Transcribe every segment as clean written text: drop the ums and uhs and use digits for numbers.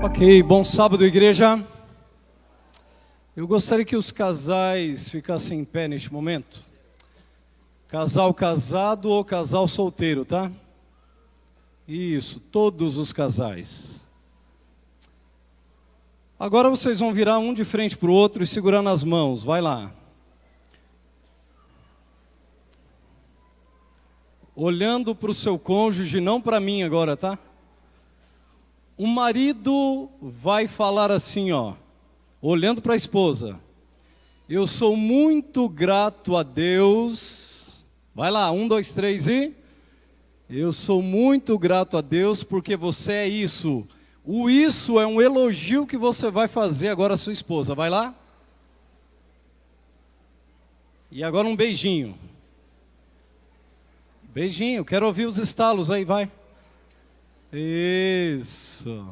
Ok, bom sábado, igreja. Eu gostaria que os casais ficassem em pé neste momento. Casal casado ou casal solteiro, tá? Isso, todos os casais. Agora vocês vão virar um de frente para o outro e segurar nas mãos, vai lá. Olhando para o seu cônjuge, não para mim agora, tá? O marido vai falar assim, ó, olhando para a esposa. Eu sou muito grato a Deus. Vai lá, 1, 2, 3 e... Eu sou muito grato a Deus porque você é isso. O isso é um elogio que você vai fazer agora à sua esposa. Vai lá. E agora um beijinho. Beijinho, quero ouvir os estalos aí, vai. Isso.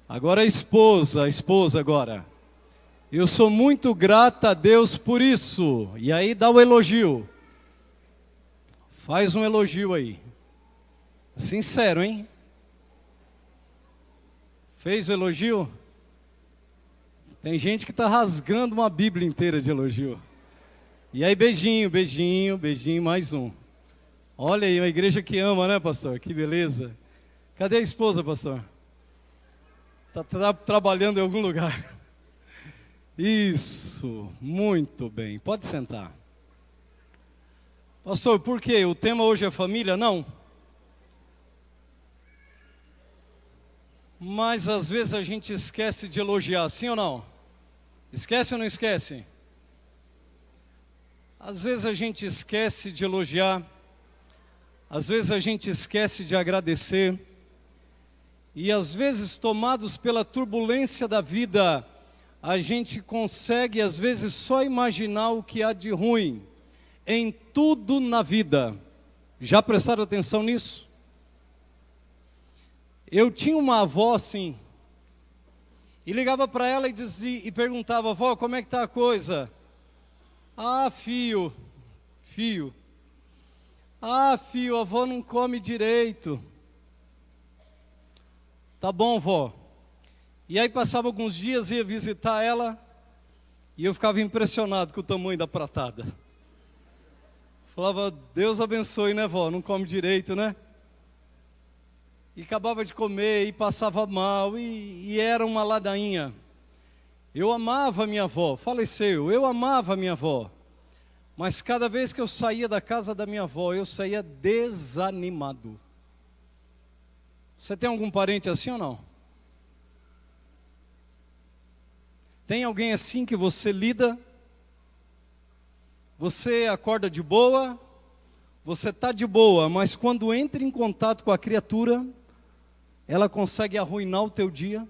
Agora a esposa agora. Eu sou muito grata a Deus por isso. E aí dá o elogio. Faz um elogio aí. Sincero, hein? Fez o elogio? Tem gente que está rasgando uma Bíblia inteira de elogio. E aí beijinho, beijinho, beijinho, mais um. Olha aí, uma igreja que ama, né, pastor? Que beleza. Cadê a esposa, pastor? Está trabalhando em algum lugar. Isso, muito bem. Pode sentar. Pastor, por quê? O tema hoje é família? Não. Mas às vezes a gente esquece de elogiar, sim ou não? Esquece ou não esquece? Às vezes a gente esquece de elogiar. Às vezes a gente esquece de agradecer. E às vezes, tomados pela turbulência da vida, a gente consegue às vezes só imaginar o que há de ruim em tudo na vida. Já prestaram atenção nisso? Eu tinha uma avó assim, e ligava para ela e perguntava: avó, como é que está a coisa? Ah, filho. Ah, filho, a avó não come direito. Tá bom, vó. E aí passava alguns dias, ia visitar ela, e eu ficava impressionado com o tamanho da pratada. Falava: Deus abençoe, né, vó? Não come direito, né? E acabava de comer, e passava mal, e era uma ladainha. Eu amava a minha avó, faleceu, eu amava a minha avó. Mas cada vez que eu saía da casa da minha avó, eu saía desanimado. Você tem algum parente assim ou não? Tem alguém assim que você lida? Você acorda de boa, você está de boa, mas quando entra em contato com a criatura, ela consegue arruinar o teu dia.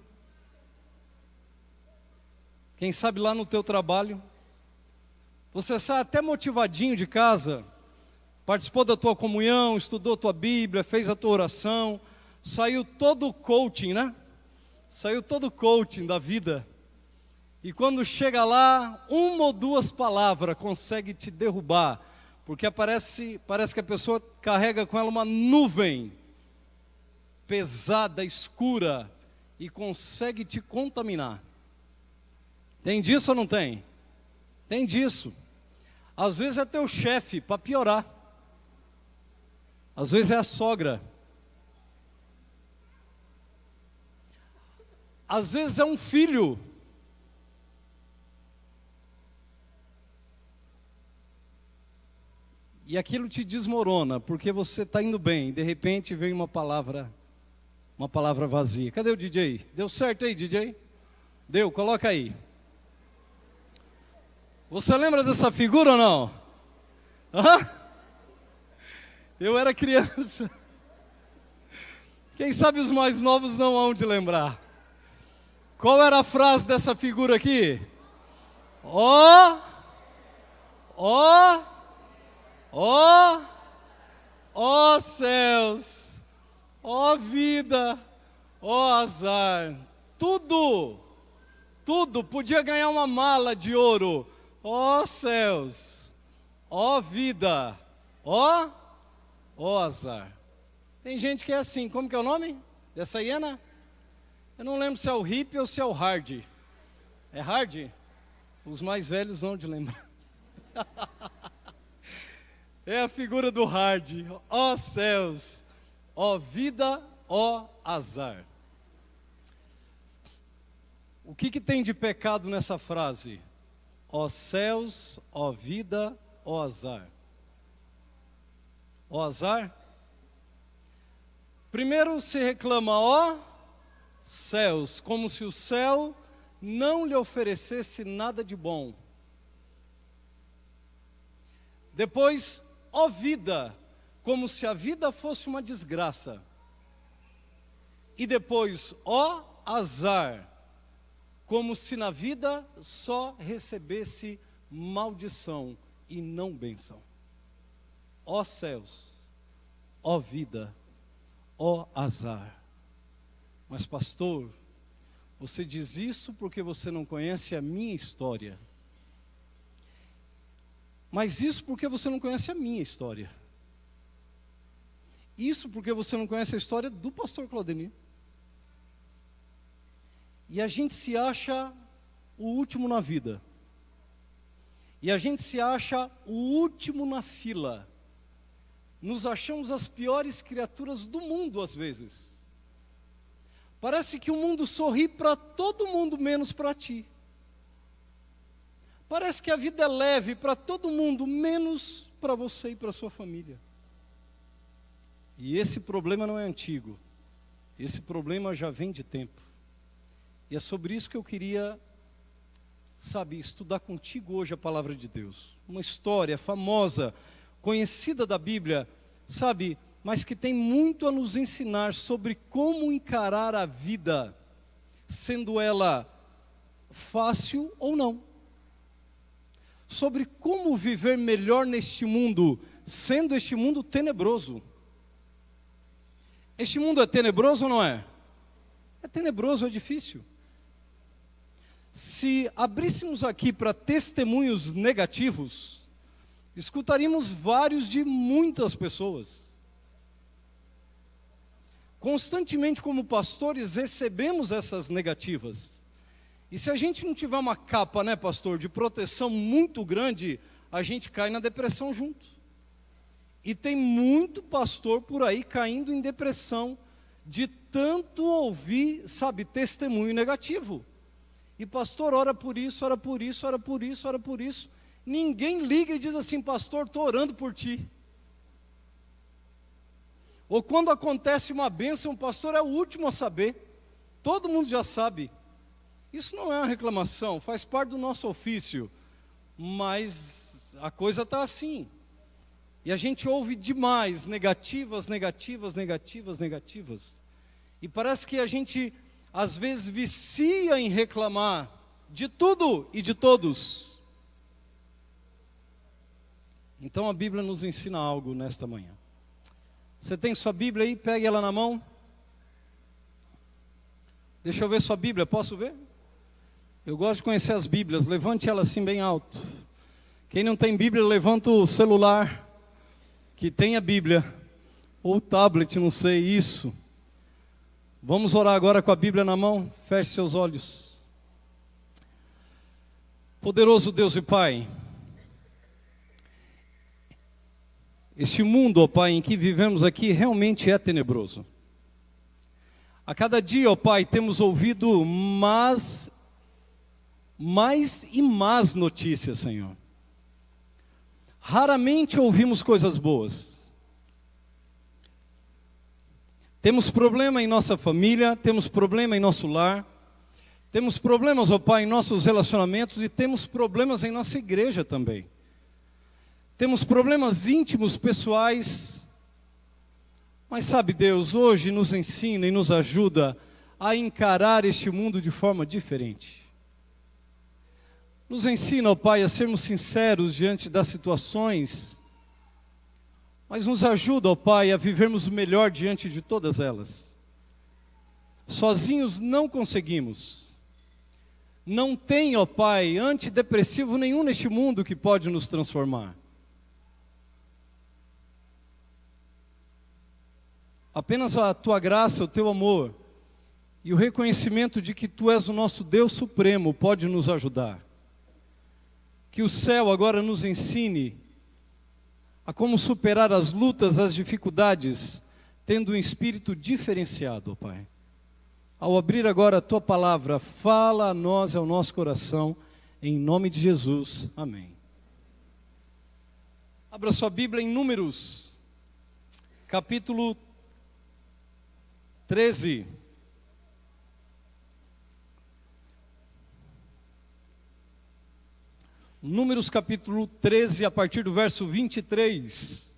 Quem sabe lá no teu trabalho, você sai até motivadinho de casa, participou da tua comunhão, estudou a tua Bíblia, fez a tua oração, saiu todo o coaching, né? Saiu todo o coaching da vida. E quando chega lá, uma ou duas palavras consegue te derrubar, porque parece que a pessoa carrega com ela uma nuvem pesada, escura, e consegue te contaminar. Tem disso ou não tem? Tem disso. Às vezes é teu chefe, para piorar. Às vezes é a sogra. Às vezes é um filho. E aquilo te desmorona, porque você está indo bem, de repente vem uma palavra vazia. Cadê o DJ? Deu certo aí, DJ? Deu, coloca aí. Você lembra dessa figura ou não? Hã? Eu era criança. Quem sabe os mais novos não hão de lembrar. Qual era a frase dessa figura aqui? Ó, céus, ó vida, ó azar. Tudo podia ganhar uma mala de ouro. Ó céus, ó vida, ó azar. Tem gente que é assim, como que é o nome dessa hiena? Eu não lembro se é o hippie ou se é o hard. É hard? Os mais velhos vão de lembrar. É a figura do hard. Ó céus, ó vida, ó azar. O que tem de pecado nessa frase? Ó céus, ó vida, ó azar. Ó azar? Primeiro se reclama, ó céus, como se o céu não lhe oferecesse nada de bom. Depois, ó vida, como se a vida fosse uma desgraça. E depois, ó azar, como se na vida só recebesse maldição e não bênção. Ó céus, ó vida, ó azar. Mas pastor, você diz isso porque você não conhece a minha história. Mas isso porque você não conhece a minha história. Isso porque você não conhece a história do pastor Claudenir. E a gente se acha o último na vida. E a gente se acha o último na fila. Nos achamos as piores criaturas do mundo às vezes. Parece que o mundo sorri para todo mundo menos para ti. Parece que a vida é leve para todo mundo menos para você e para sua família. E esse problema não é antigo. Esse problema já vem de tempo. E é sobre isso que eu queria, estudar contigo hoje a palavra de Deus. Uma história famosa, conhecida da Bíblia, mas que tem muito a nos ensinar sobre como encarar a vida, sendo ela fácil ou não. Sobre como viver melhor neste mundo, sendo este mundo tenebroso. Este mundo é tenebroso ou não é? É tenebroso, é difícil. Se abríssemos aqui para testemunhos negativos, escutaríamos vários de muitas pessoas. Constantemente, como pastores, recebemos essas negativas. E se a gente não tiver uma capa, pastor, de proteção muito grande, a gente cai na depressão junto. E tem muito pastor por aí caindo em depressão, de tanto ouvir, testemunho negativo. E pastor, ora por isso, ora por isso, ora por isso, ora por isso. Ninguém liga e diz assim, pastor, estou orando por ti. Ou quando acontece uma bênção, o pastor é o último a saber. Todo mundo já sabe. Isso não é uma reclamação, faz parte do nosso ofício. Mas a coisa está assim. E a gente ouve demais negativas. E parece que a gente, às vezes, vicia em reclamar de tudo e de todos. Então a Bíblia nos ensina algo nesta manhã. Você tem sua Bíblia aí? Pegue ela na mão. Deixa eu ver sua Bíblia, posso ver? Eu gosto de conhecer as Bíblias, levante ela assim bem alto. Quem não tem Bíblia, levanta o celular, que tem a Bíblia, ou o tablet, não sei, isso. Vamos orar agora com a Bíblia na mão, feche seus olhos. Poderoso Deus e Pai, este mundo, ó Pai, em que vivemos aqui realmente é tenebroso. A cada dia, ó Pai, temos ouvido mais e más notícias, Senhor. Raramente ouvimos coisas boas. Temos problema em nossa família, temos problema em nosso lar, temos problemas, ó Pai, em nossos relacionamentos e temos problemas em nossa igreja também. Temos problemas íntimos, pessoais. Mas Deus, hoje nos ensina e nos ajuda a encarar este mundo de forma diferente. Nos ensina, ó Pai, a sermos sinceros diante das situações, mas nos ajuda, ó Pai, a vivermos melhor diante de todas elas. Sozinhos não conseguimos. Não tem, ó Pai, antidepressivo nenhum neste mundo que pode nos transformar. Apenas a Tua graça, o Teu amor e o reconhecimento de que Tu és o nosso Deus Supremo pode nos ajudar. Que o céu agora nos ensine a como superar as lutas, as dificuldades, tendo um espírito diferenciado, ó Pai. Ao abrir agora a Tua palavra, fala a nós e ao nosso coração, em nome de Jesus. Amém. Abra sua Bíblia em Números, capítulo 13. Números capítulo 13, a partir do verso 23.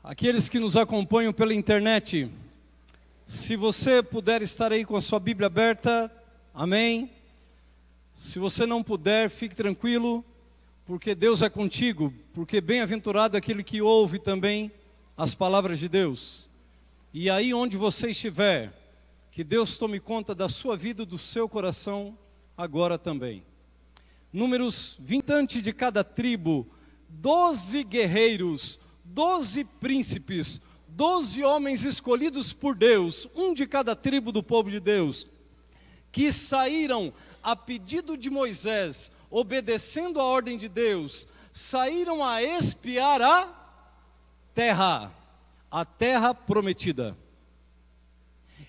Aqueles que nos acompanham pela internet, se você puder estar aí com a sua Bíblia aberta, amém. Se você não puder, fique tranquilo, porque Deus é contigo, porque bem-aventurado é aquele que ouve também as palavras de Deus. E aí onde você estiver, que Deus tome conta da sua vida e do seu coração agora também. Números 20 de cada tribo, 12 guerreiros, 12 príncipes, 12 homens escolhidos por Deus, um de cada tribo do povo de Deus, que saíram a pedido de Moisés, obedecendo a ordem de Deus, saíram a espiar a terra prometida.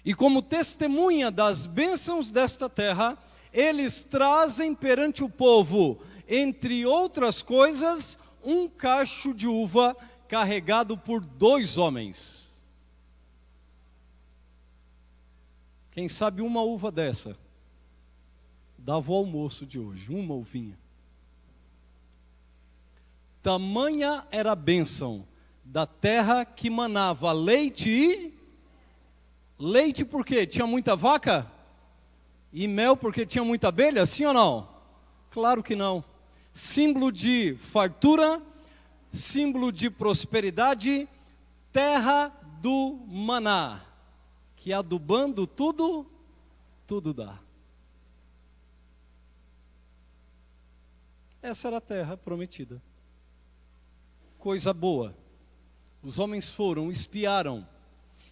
E como testemunha das bênçãos desta terra, eles trazem perante o povo, entre outras coisas, um cacho de uva carregado por 2 homens. Quem sabe uma uva dessa dava o almoço de hoje, uma uvinha. Tamanha era a bênção da terra que manava leite e... Leite por quê? Tinha muita vaca? E mel porque tinha muita abelha, sim ou não? Claro que não. Símbolo de fartura, símbolo de prosperidade, terra do maná, que adubando tudo dá. Essa era a terra prometida. Coisa boa. Os homens foram, espiaram.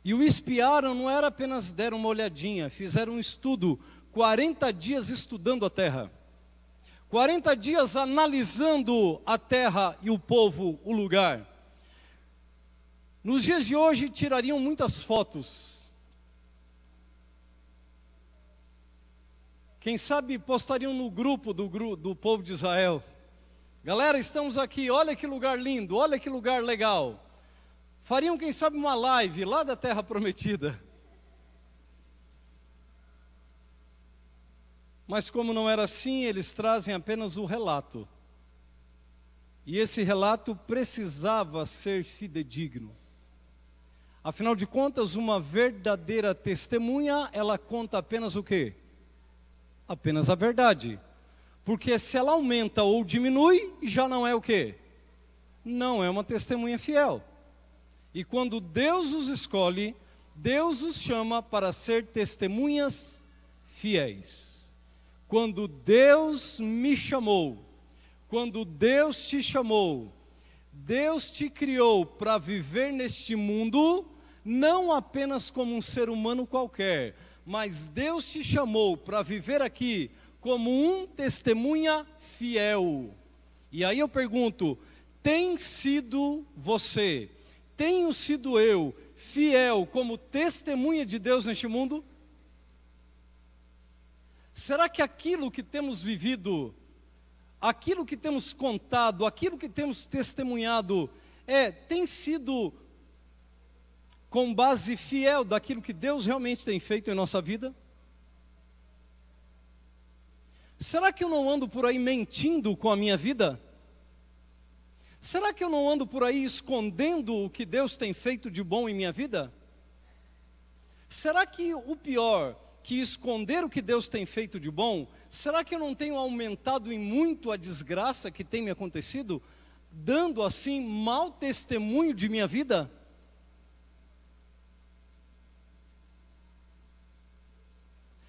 E o espiaram não era apenas deram uma olhadinha, fizeram um estudo, 40 dias estudando a terra, 40 dias analisando a terra e o povo, o lugar. Nos dias de hoje tirariam muitas fotos. Quem sabe postariam no grupo do povo de Israel. Galera, estamos aqui, olha que lugar lindo, olha que lugar legal. Fariam, quem sabe, uma live lá da terra prometida. Mas como não era assim, eles trazem apenas o relato. E esse relato precisava ser fidedigno. Afinal de contas, uma verdadeira testemunha, ela conta apenas o quê? Apenas a verdade. Porque se ela aumenta ou diminui, já não é o quê? Não é uma testemunha fiel. E quando Deus os escolhe, Deus os chama para ser testemunhas fiéis. Quando Deus me chamou, quando Deus te chamou, Deus te criou para viver neste mundo, não apenas como um ser humano qualquer, mas Deus te chamou para viver aqui como um testemunha fiel. E aí eu pergunto, tem sido você, tenho sido eu, fiel como testemunha de Deus neste mundo? Será que aquilo que temos vivido, aquilo que temos contado, aquilo que temos testemunhado, tem sido com base fiel daquilo que Deus realmente tem feito em nossa vida? Será que eu não ando por aí mentindo com a minha vida? Será que eu não ando por aí escondendo o que Deus tem feito de bom em minha vida? Será que o pior que esconder o que Deus tem feito de bom, será que eu não tenho aumentado em muito a desgraça que tem me acontecido, dando assim mau testemunho de minha vida?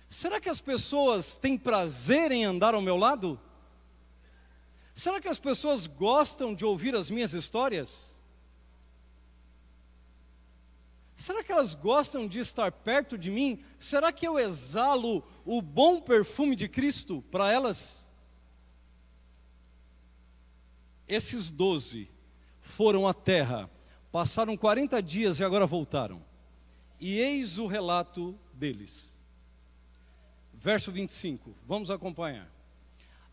Será que as pessoas têm prazer em andar ao meu lado? Será que as pessoas gostam de ouvir as minhas histórias? Será que elas gostam de estar perto de mim? Será que eu exalo o bom perfume de Cristo para elas? Esses 12 foram à terra, passaram 40 dias e agora voltaram. E eis o relato deles. Verso 25, vamos acompanhar.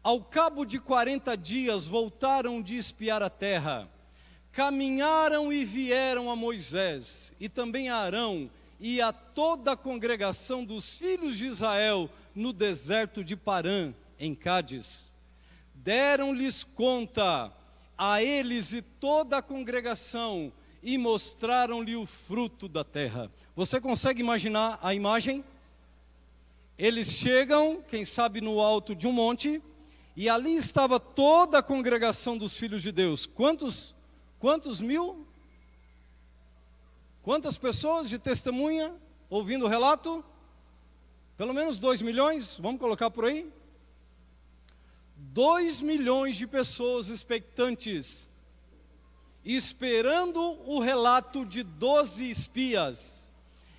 Ao cabo de 40 dias voltaram de espiar a terra. Caminharam e vieram a Moisés, e também a Arão, e a toda a congregação dos filhos de Israel, no deserto de Parã, em Cádiz. Deram-lhes conta a eles e toda a congregação, e mostraram-lhe o fruto da terra. Você consegue imaginar a imagem? Eles chegam, quem sabe no alto de um monte, e ali estava toda a congregação dos filhos de Deus. Quantos mil? Quantas pessoas de testemunha ouvindo o relato? Pelo menos 2 milhões, vamos colocar por aí? 2 milhões de pessoas expectantes, esperando o relato de 12 espias.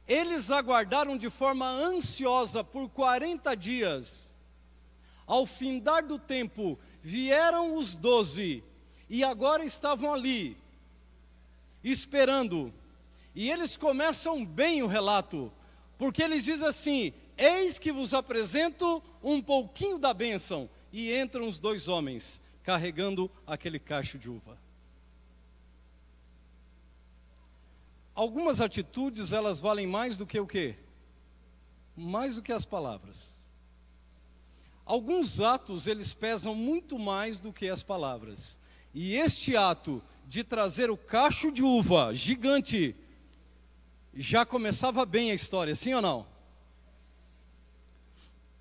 Eles aguardaram de forma ansiosa por 40 dias. Ao findar do tempo, vieram os 12, e agora estavam ali, esperando. E eles começam bem o relato, porque eles dizem assim: eis que vos apresento um pouquinho da bênção. E entram os 2 homens, carregando aquele cacho de uva. Algumas atitudes, elas valem mais do que o quê? Mais do que as palavras. Alguns atos, eles pesam muito mais do que as palavras. E este ato de trazer o cacho de uva gigante, já começava bem a história, sim ou não?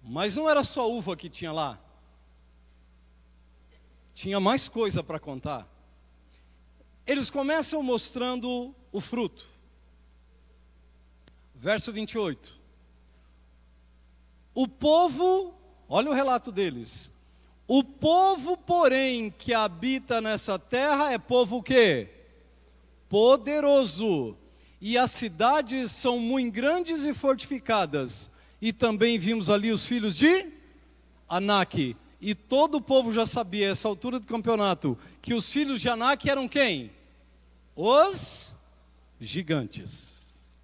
Mas não era só uva que tinha lá. Tinha mais coisa para contar. Eles começam mostrando o fruto. Verso 28. O povo, olha o relato deles. O povo, porém, que habita nessa terra é povo o quê? Poderoso. E as cidades são muito grandes e fortificadas. E também vimos ali os filhos de Anak. E todo o povo já sabia, a essa altura do campeonato, que os filhos de Anak eram quem? Os gigantes.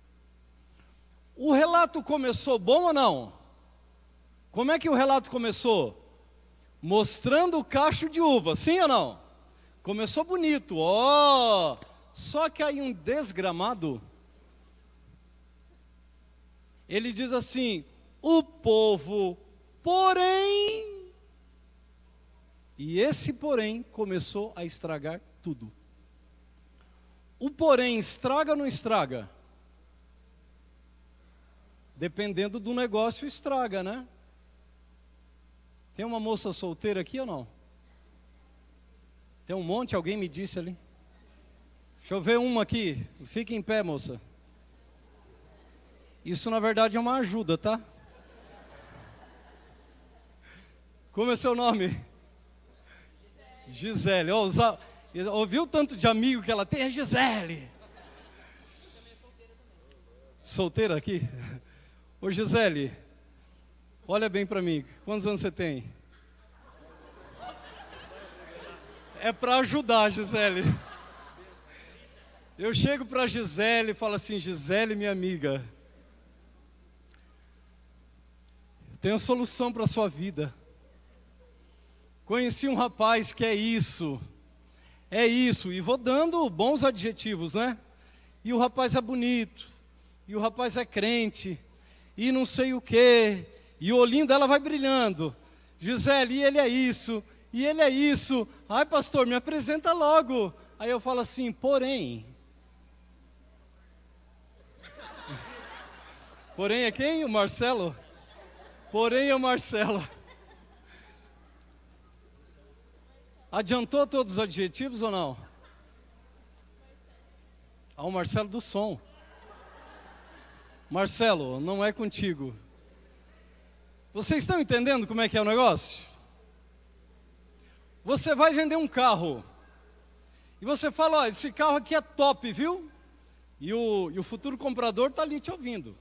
O relato começou bom ou não? Como é que o relato começou? Mostrando o cacho de uva, sim ou não? Começou bonito, ó. Só que aí um desgramado, ele diz assim: o povo, porém... E esse porém começou a estragar tudo. O porém estraga ou não estraga? Dependendo do negócio estraga, né? Tem uma moça solteira aqui ou não? Tem um monte, alguém me disse ali. Deixa eu ver uma aqui. Fica em pé, moça. Isso na verdade é uma ajuda, tá? Como é seu nome? Gisele. Ouviu o tanto de amigo que ela tem? É Gisele. Solteira aqui? Ô Gisele, olha bem para mim. Quantos anos você tem? É para ajudar, Gisele. Eu chego para Gisele e falo assim: Gisele, minha amiga, eu tenho solução para a sua vida. Conheci um rapaz que é isso, e vou dando bons adjetivos, né? E o rapaz é bonito, e o rapaz é crente, e não sei o quê, e o olhinho dela vai brilhando. Gisele, e ele é isso, e ele é isso. Ai, pastor, me apresenta logo. Aí eu falo assim: porém. Porém é quem? O Marcelo? Porém é o Marcelo. Adiantou todos os adjetivos ou não? O Marcelo do som. Marcelo, não é contigo. Vocês estão entendendo como é que é o negócio? Você vai vender um carro. E você fala: ó, esse carro aqui é top, viu? E o futuro comprador está ali te ouvindo.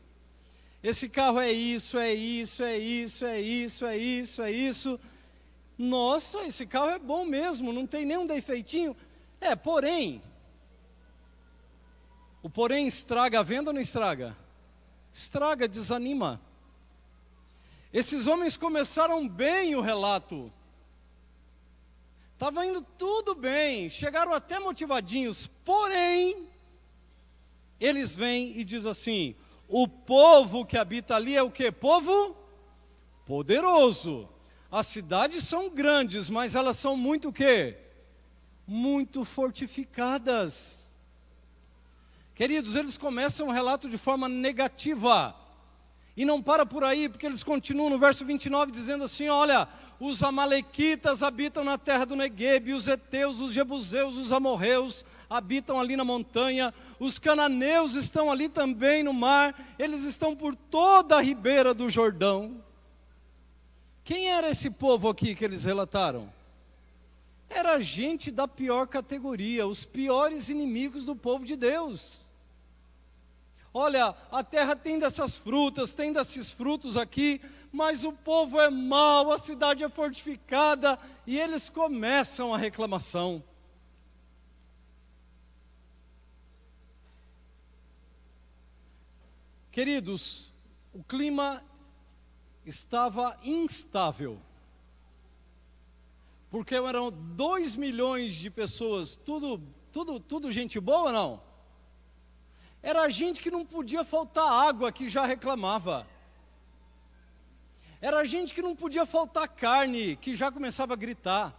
Esse carro é isso, é isso, é isso, é isso, é isso, é isso. Nossa, esse carro é bom mesmo, não tem nenhum defeitinho. Porém, o porém estraga a venda ou não estraga? Estraga, desanima. Esses homens começaram bem o relato. Estava indo tudo bem, chegaram até motivadinhos, porém, eles vêm e dizem assim, o povo que habita ali é o quê? Povo poderoso. As cidades são grandes, mas elas são muito o quê? Muito fortificadas. Queridos, eles começam o relato de forma negativa. E não para por aí, porque eles continuam no verso 29 dizendo assim, olha, os amalequitas habitam na terra do Neguebe, os heteus, os jebuseus, os amorreus habitam ali na montanha, os cananeus estão ali também no mar, eles estão por toda a ribeira do Jordão. Quem era esse povo aqui que eles relataram? Era gente da pior categoria, os piores inimigos do povo de Deus. Olha, a terra tem dessas frutas, tem desses frutos aqui, mas o povo é mau, a cidade é fortificada, e eles começam a reclamação. Queridos, o clima estava instável, porque eram 2 milhões de pessoas, tudo gente boa ou não? Era gente que não podia faltar água, que já reclamava. Era gente que não podia faltar carne, que já começava a gritar.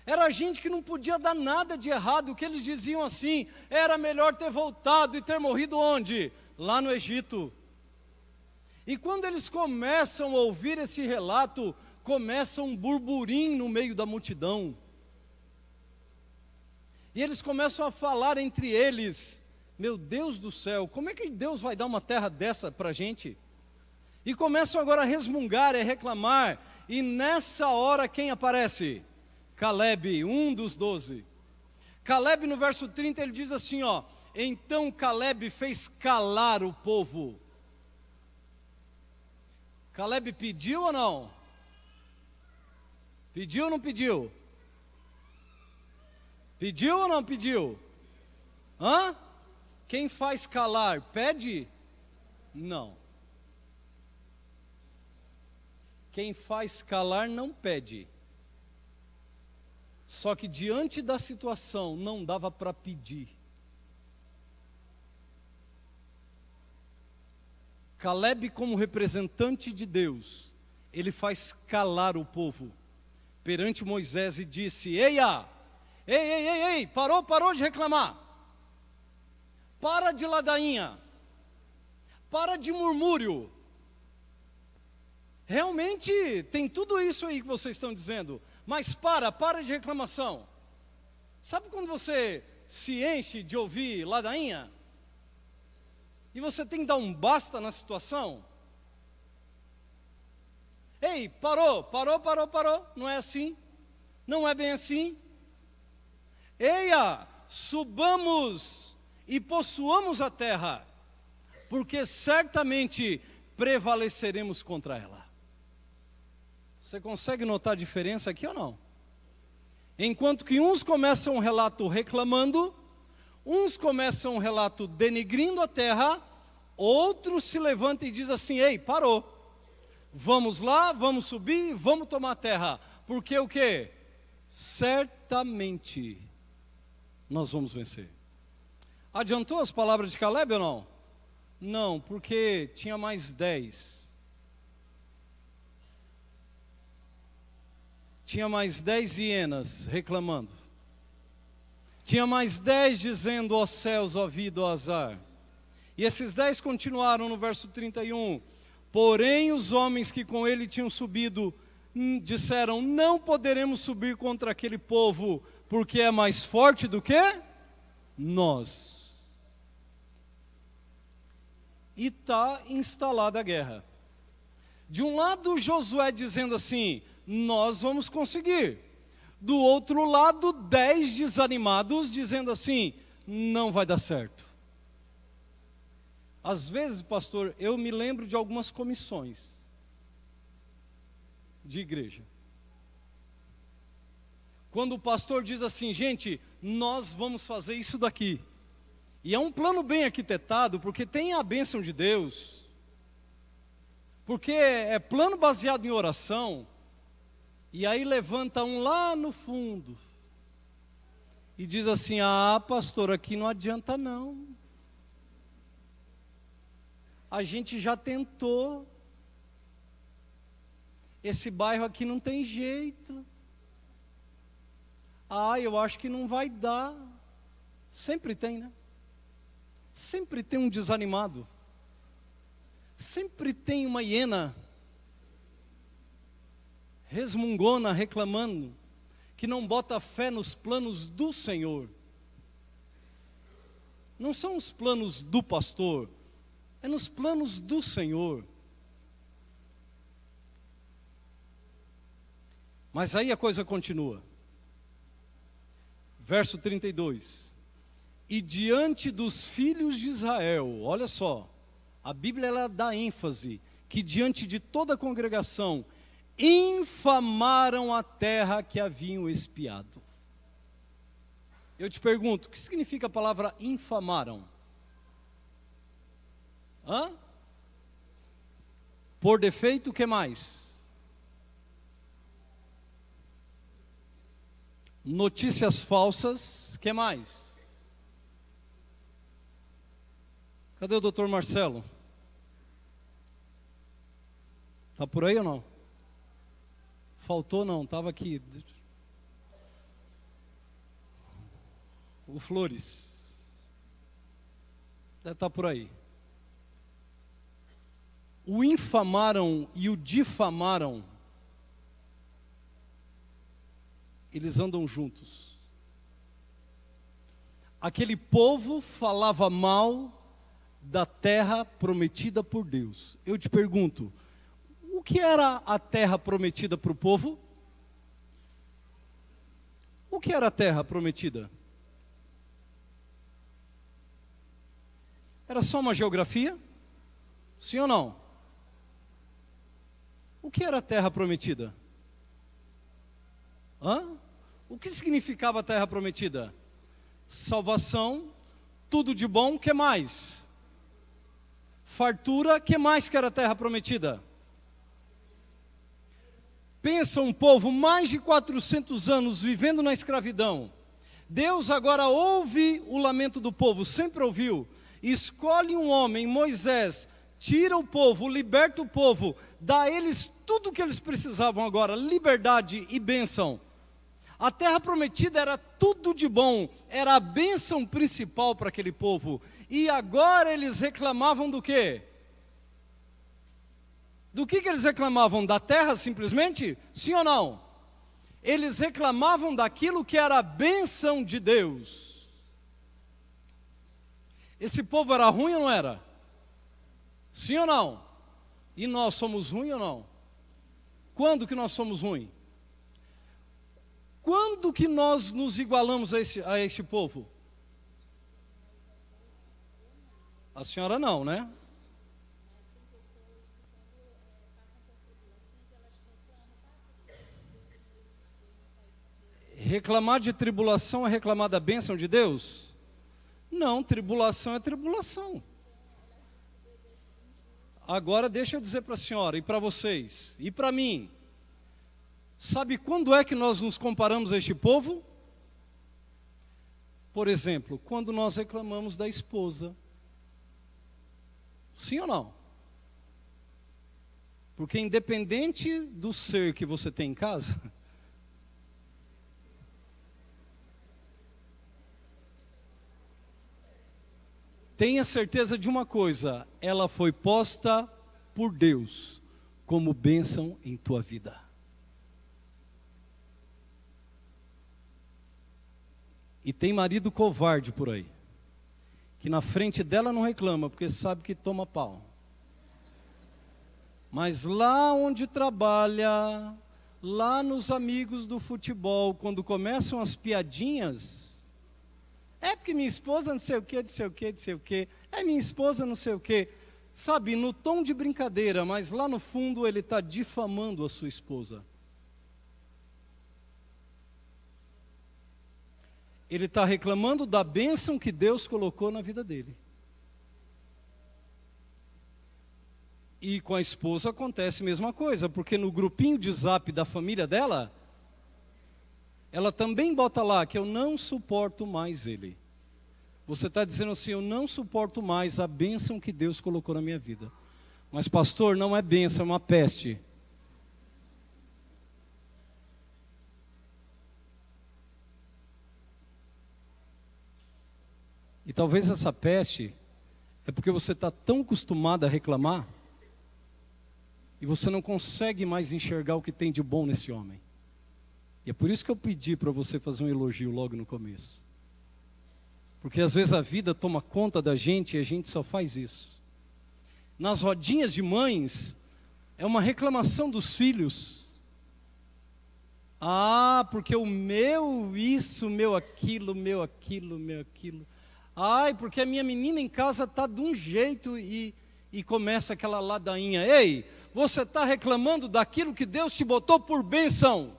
Era gente que não podia dar nada de errado, que eles diziam assim, era melhor ter voltado e ter morrido onde? Lá no Egito. E quando eles começam a ouvir esse relato, começa um burburinho no meio da multidão. E eles começam a falar entre eles, meu Deus do céu, como é que Deus vai dar uma terra dessa para a gente? E começam agora a resmungar e a reclamar, e nessa hora quem aparece? Calebe, um dos 12. Calebe no verso 30 ele diz assim, ó, então Calebe fez calar o povo. Calebe pediu ou não? Pediu ou não pediu? Pediu ou não pediu? Hã? Quem faz calar, pede? Não. Quem faz calar não pede. Só que diante da situação não dava para pedir. Calebe, como representante de Deus, ele faz calar o povo perante Moisés e disse, ei, parou de reclamar. Para de ladainha, para de murmúrio. Realmente tem tudo isso aí que vocês estão dizendo, mas para de reclamação. Sabe quando você se enche de ouvir ladainha? E você tem que dar um basta na situação? Ei, parou, não é assim? Não é bem assim? Eia, subamos e possuamos a terra, porque certamente prevaleceremos contra ela. Você consegue notar a diferença aqui ou não? Enquanto que uns começam um relato reclamando, uns começam um relato denegrindo a terra, outros se levantam e dizem assim, ei, parou, vamos lá, vamos subir, vamos tomar a terra, porque o quê? Certamente nós vamos vencer. Adiantou as palavras de Calebe ou não? Não, porque tinha mais 10. Tinha mais 10 hienas reclamando. Tinha mais 10 dizendo, ó céus, ó vida, ó azar. E esses 10 continuaram no verso 31. Porém os homens que com ele tinham subido, disseram, não poderemos subir contra aquele povo, porque é mais forte do que nós. E está instalada a guerra. De um lado Josué dizendo assim, nós vamos conseguir. Do outro lado 10 desanimados dizendo assim, não vai dar certo. Às vezes, pastor, eu me lembro de algumas comissões de igreja. Quando o pastor diz assim, gente, nós vamos fazer isso daqui. E é um plano bem arquitetado, porque tem a bênção de Deus. Porque é plano baseado em oração. E aí levanta um lá no fundo. E diz assim, pastor, aqui não adianta não. A gente já tentou. Esse bairro aqui não tem jeito. Eu acho que não vai dar. Sempre tem, né? Sempre tem um desanimado. Sempre tem uma hiena resmungona, reclamando, que não bota fé nos planos do Senhor. Não são os planos do pastor, é nos planos do Senhor. Mas aí a coisa continua. Verso 32. E diante dos filhos de Israel, olha só, a Bíblia ela dá ênfase, que diante de toda a congregação, infamaram a terra que haviam espiado. Eu te pergunto, o que significa a palavra infamaram? Por defeito, o que mais? Notícias falsas, o que mais? Cadê o doutor Marcelo? Está por aí ou não? Faltou não, estava aqui. O Flores. Deve estar por aí. O infamaram e o difamaram. Eles andam juntos. Aquele povo falava mal da terra prometida por Deus. Eu te pergunto, o que era a terra prometida para o povo? O que era a terra prometida? Era só uma geografia? Sim ou não? O que era a terra prometida? O que significava a terra prometida? Salvação, tudo de bom, o que mais? Fartura, o que mais que era a terra prometida? Pensa um povo, mais de 400 anos vivendo na escravidão. Deus agora ouve o lamento do povo, sempre ouviu. Escolhe um homem, Moisés, tira o povo, liberta o povo, dá a eles tudo o que eles precisavam agora, liberdade e bênção. A terra prometida era tudo de bom, era a bênção principal para aquele povo. E agora eles reclamavam do quê? Do que eles reclamavam? Da terra simplesmente? Sim ou não? Eles reclamavam daquilo que era a bênção de Deus. Esse povo era ruim ou não era? Sim ou não? E nós somos ruins ou não? Quando que nós somos ruins? Quando que nós nos igualamos a esse povo? A senhora não, né? Reclamar de tribulação é reclamar da bênção de Deus? Não, tribulação é tribulação. Agora deixa eu dizer para a senhora e para vocês, e para mim. Sabe quando é que nós nos comparamos a este povo? Por exemplo, quando nós reclamamos da esposa. Sim ou não? Porque independente do ser que você tem em casa, tenha certeza de uma coisa, ela foi posta por Deus como bênção em tua vida. E tem marido covarde por aí, que na frente dela não reclama, porque sabe que toma pau. Mas lá onde trabalha, lá nos amigos do futebol, quando começam as piadinhas, É porque minha esposa não sei o quê, não sei o quê, não sei o quê. É minha esposa não sei o quê. Sabe, no tom de brincadeira, mas lá no fundo ele está difamando a sua esposa. Ele está reclamando da bênção que Deus colocou na vida dele. E com a esposa acontece a mesma coisa, porque no grupinho de zap da família dela, ela também bota lá que eu não suporto mais ele. Você está dizendo assim, eu não suporto mais a bênção que Deus colocou na minha vida. Mas pastor, não é bênção, é uma peste. E talvez essa peste é porque você está tão acostumado a reclamar e você não consegue mais enxergar o que tem de bom nesse homem. E é por isso que eu pedi para você fazer um elogio logo no começo. Porque às vezes a vida toma conta da gente e a gente só faz isso. Nas rodinhas de mães, é uma reclamação dos filhos. Ah, porque o meu isso, meu aquilo, meu aquilo, meu aquilo. Ai, porque a minha menina em casa está de um jeito e começa aquela ladainha. Ei, você está reclamando daquilo que Deus te botou por bênção.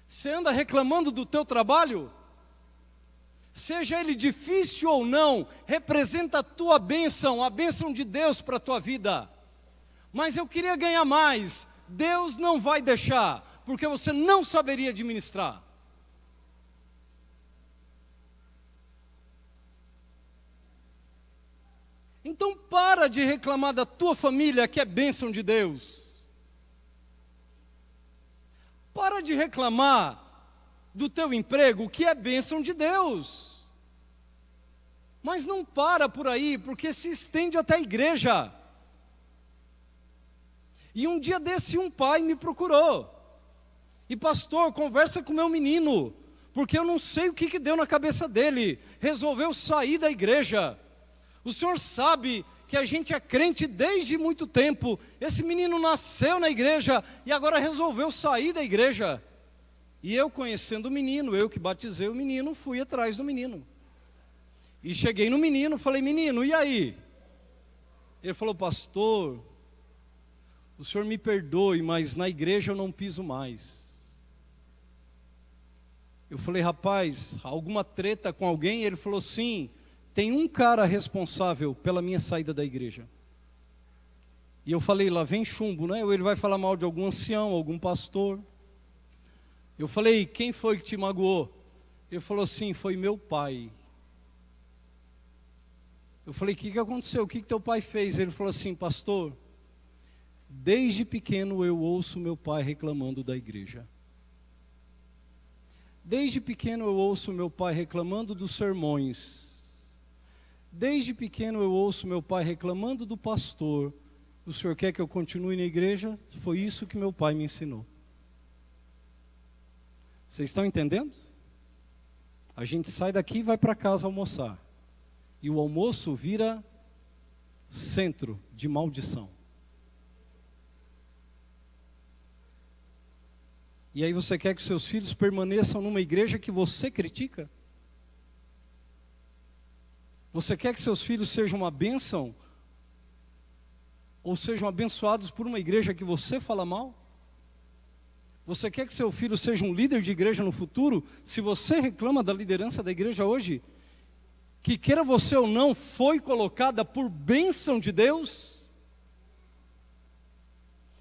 Você anda reclamando do teu trabalho? Seja ele difícil ou não, representa a tua bênção, a bênção de Deus para a tua vida. Mas eu queria ganhar mais. Deus não vai deixar, porque você não saberia administrar. Então para de reclamar da tua família, que é bênção de Deus. Para de reclamar do teu emprego, que é bênção de Deus. Mas não para por aí, porque se estende até a igreja. E um dia desse um pai me procurou. E pastor, conversa com meu menino, porque eu não sei o que deu na cabeça dele. Resolveu sair da igreja. O senhor sabe que a gente é crente desde muito tempo. Esse menino nasceu na igreja e agora resolveu sair da igreja. E eu, conhecendo o menino, eu que batizei o menino, fui atrás do menino. E cheguei no menino, falei, menino, e aí? Ele falou, pastor, o senhor me perdoe, mas na igreja eu não piso mais. Eu falei, rapaz, alguma treta com alguém? Ele falou, sim. Tem um cara responsável pela minha saída da igreja. E eu falei, lá vem chumbo, né? Ou ele vai falar mal de algum ancião, algum pastor. Eu falei, quem foi que te magoou? Ele falou assim, foi meu pai. Eu falei, o que aconteceu? O que teu pai fez? Ele falou assim, pastor, desde pequeno eu ouço meu pai reclamando da igreja. Desde pequeno eu ouço meu pai reclamando dos sermões. Desde pequeno eu ouço meu pai reclamando do pastor. O senhor quer que eu continue na igreja? Foi isso que meu pai me ensinou. Vocês estão entendendo? A gente sai daqui e vai para casa almoçar. E o almoço vira centro de maldição. E aí você quer que seus filhos permaneçam numa igreja que você critica? Você quer que seus filhos sejam uma bênção? Ou sejam abençoados por uma igreja que você fala mal? Você quer que seu filho seja um líder de igreja no futuro? Se você reclama da liderança da igreja hoje, que queira você ou não, foi colocada por bênção de Deus?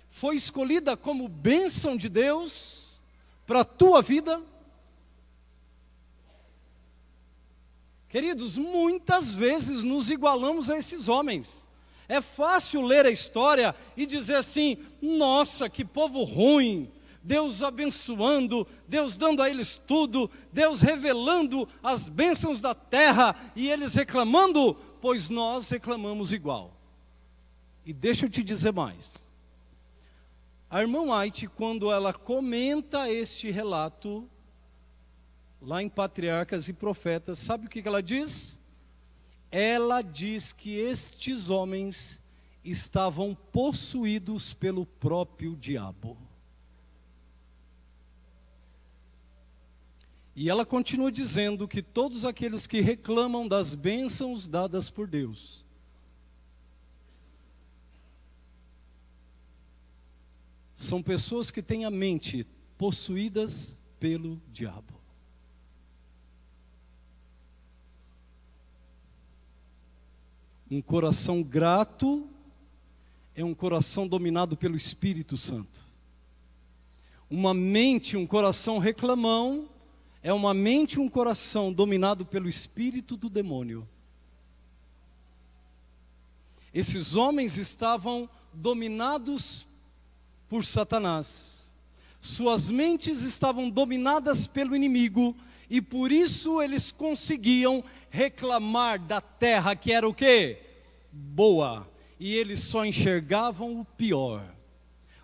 Foi escolhida como bênção de Deus para a tua vida? Queridos, muitas vezes nos igualamos a esses homens. É fácil ler a história e dizer assim, nossa, que povo ruim, Deus abençoando, Deus dando a eles tudo, Deus revelando as bênçãos da terra e eles reclamando, pois nós reclamamos igual. E deixa eu te dizer mais. A irmã White, quando ela comenta este relato, lá em Patriarcas e Profetas, sabe o que ela diz? Ela diz que estes homens estavam possuídos pelo próprio diabo. E ela continua dizendo que todos aqueles que reclamam das bênçãos dadas por Deus, são pessoas que têm a mente possuídas pelo diabo. Um coração grato é um coração dominado pelo Espírito Santo. Uma mente, um coração reclamão, é uma mente e um coração dominado pelo espírito do demônio. Esses homens estavam dominados por Satanás. Suas mentes estavam dominadas pelo inimigo, e por isso eles conseguiam reclamar da terra que era o quê? Boa. E eles só enxergavam o pior.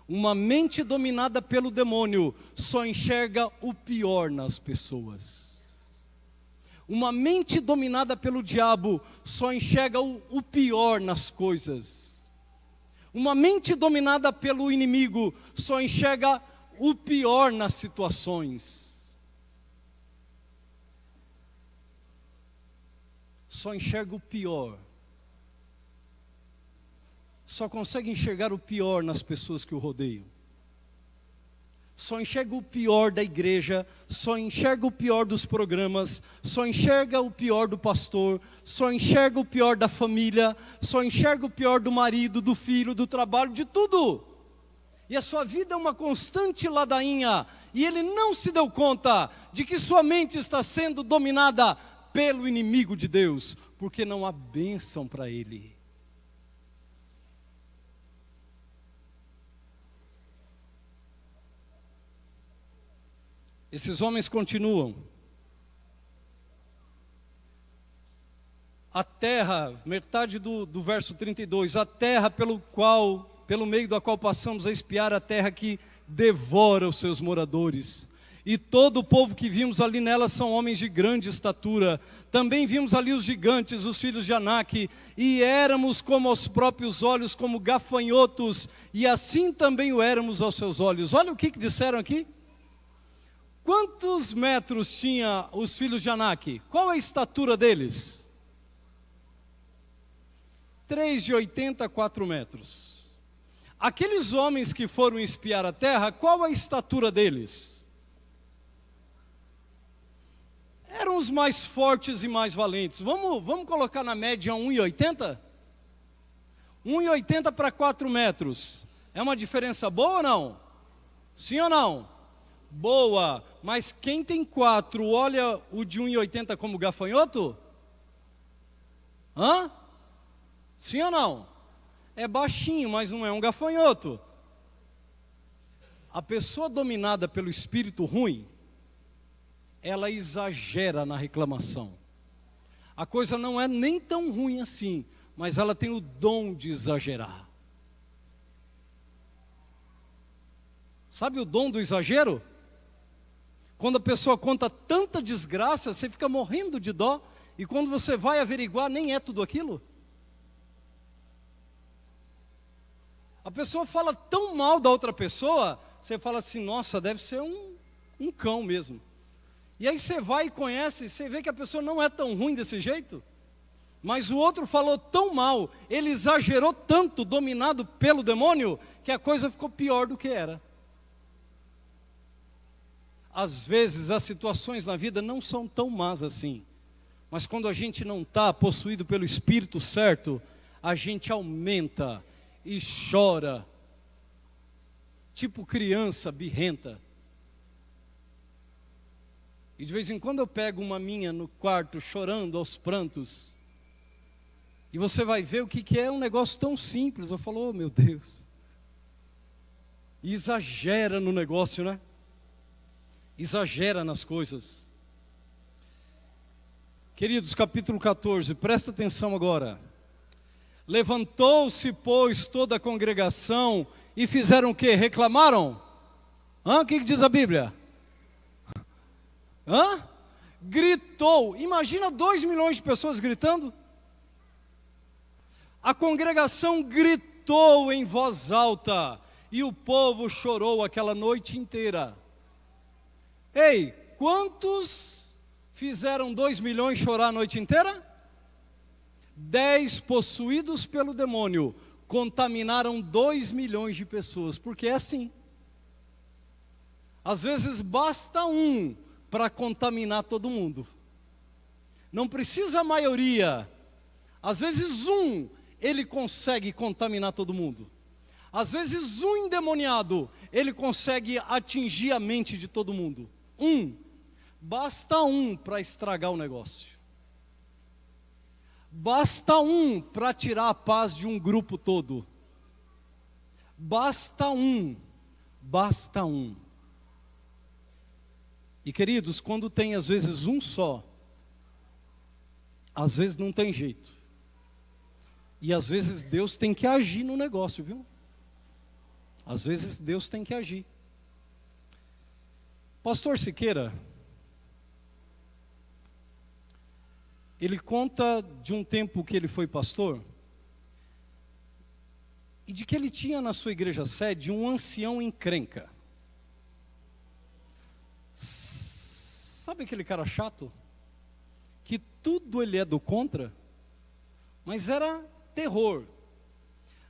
Uma mente dominada pelo demônio só enxerga o pior nas pessoas. Uma mente dominada pelo diabo só enxerga o pior nas coisas. Uma mente dominada pelo inimigo só enxerga o pior nas situações. Só enxerga o pior. Só consegue enxergar o pior nas pessoas que o rodeiam. Só enxerga o pior da igreja, só enxerga o pior dos programas, só enxerga o pior do pastor, só enxerga o pior da família, só enxerga o pior do marido, do filho, do trabalho, de tudo. E a sua vida é uma constante ladainha, e ele não se deu conta de que sua mente está sendo dominada pelo inimigo de Deus, porque não há bênção para ele. Esses homens continuam. A terra, metade do verso 32, a terra pelo meio da qual passamos a espiar, a terra que devora os seus moradores. E todo o povo que vimos ali nela são homens de grande estatura. Também vimos ali os gigantes, os filhos de Anak, e éramos como aos próprios olhos, como gafanhotos, e assim também o éramos aos seus olhos. Olha o que disseram aqui. Quantos metros tinha os filhos de Anak? Qual a estatura deles? 3,80 a 4 metros. Aqueles homens que foram espiar a terra, qual a estatura deles? Eram os mais fortes e mais valentes. Vamos colocar na média 1,80? 1,80 para 4 metros. É uma diferença boa ou não? Sim ou não? Boa, mas quem tem 4, olha o de 1,80 como gafanhoto? Hã? Sim ou não? É baixinho, mas não é um gafanhoto. A pessoa dominada pelo espírito ruim, ela exagera na reclamação. A coisa não é nem tão ruim assim, mas ela tem o dom de exagerar. Sabe o dom do exagero? Quando a pessoa conta tanta desgraça, você fica morrendo de dó, e quando você vai averiguar, nem é tudo aquilo. A pessoa fala tão mal da outra pessoa, você fala assim, nossa, deve ser um cão mesmo. E aí você vai e conhece, você vê que a pessoa não é tão ruim desse jeito, mas o outro falou tão mal, ele exagerou tanto, dominado pelo demônio, que a coisa ficou pior do que era. Às vezes as situações na vida não são tão más assim, mas quando a gente não está possuído pelo Espírito certo, a gente aumenta e chora, tipo criança birrenta. E de vez em quando eu pego uma minha no quarto chorando aos prantos, e você vai ver o que é um negócio tão simples. Eu falo, oh meu Deus, e exagera no negócio, né? Exagera nas coisas. Queridos, capítulo 14, presta atenção agora. Levantou-se, pois, toda a congregação e fizeram o quê? Reclamaram? O que diz a Bíblia? Gritou. Imagina 2 milhões de pessoas gritando. A congregação gritou em voz alta e o povo chorou aquela noite inteira. Ei, quantos fizeram 2 milhões chorar a noite inteira? 10 possuídos pelo demônio contaminaram 2 milhões de pessoas, porque é assim. Às vezes basta um para contaminar todo mundo. Não precisa a maioria. Às vezes um, ele consegue contaminar todo mundo. Às vezes um endemoniado, ele consegue atingir a mente de todo mundo. Basta um para estragar o negócio. Basta um para tirar a paz de um grupo todo. Basta um. E queridos, quando tem às vezes um só, às vezes não tem jeito. E às vezes Deus tem que agir no negócio, viu? Às vezes Deus tem que agir. Pastor Siqueira, ele conta de um tempo que ele foi pastor, e de que ele tinha na sua igreja sede um ancião encrenca. Sabe aquele cara chato? Que tudo ele é do contra, mas era terror.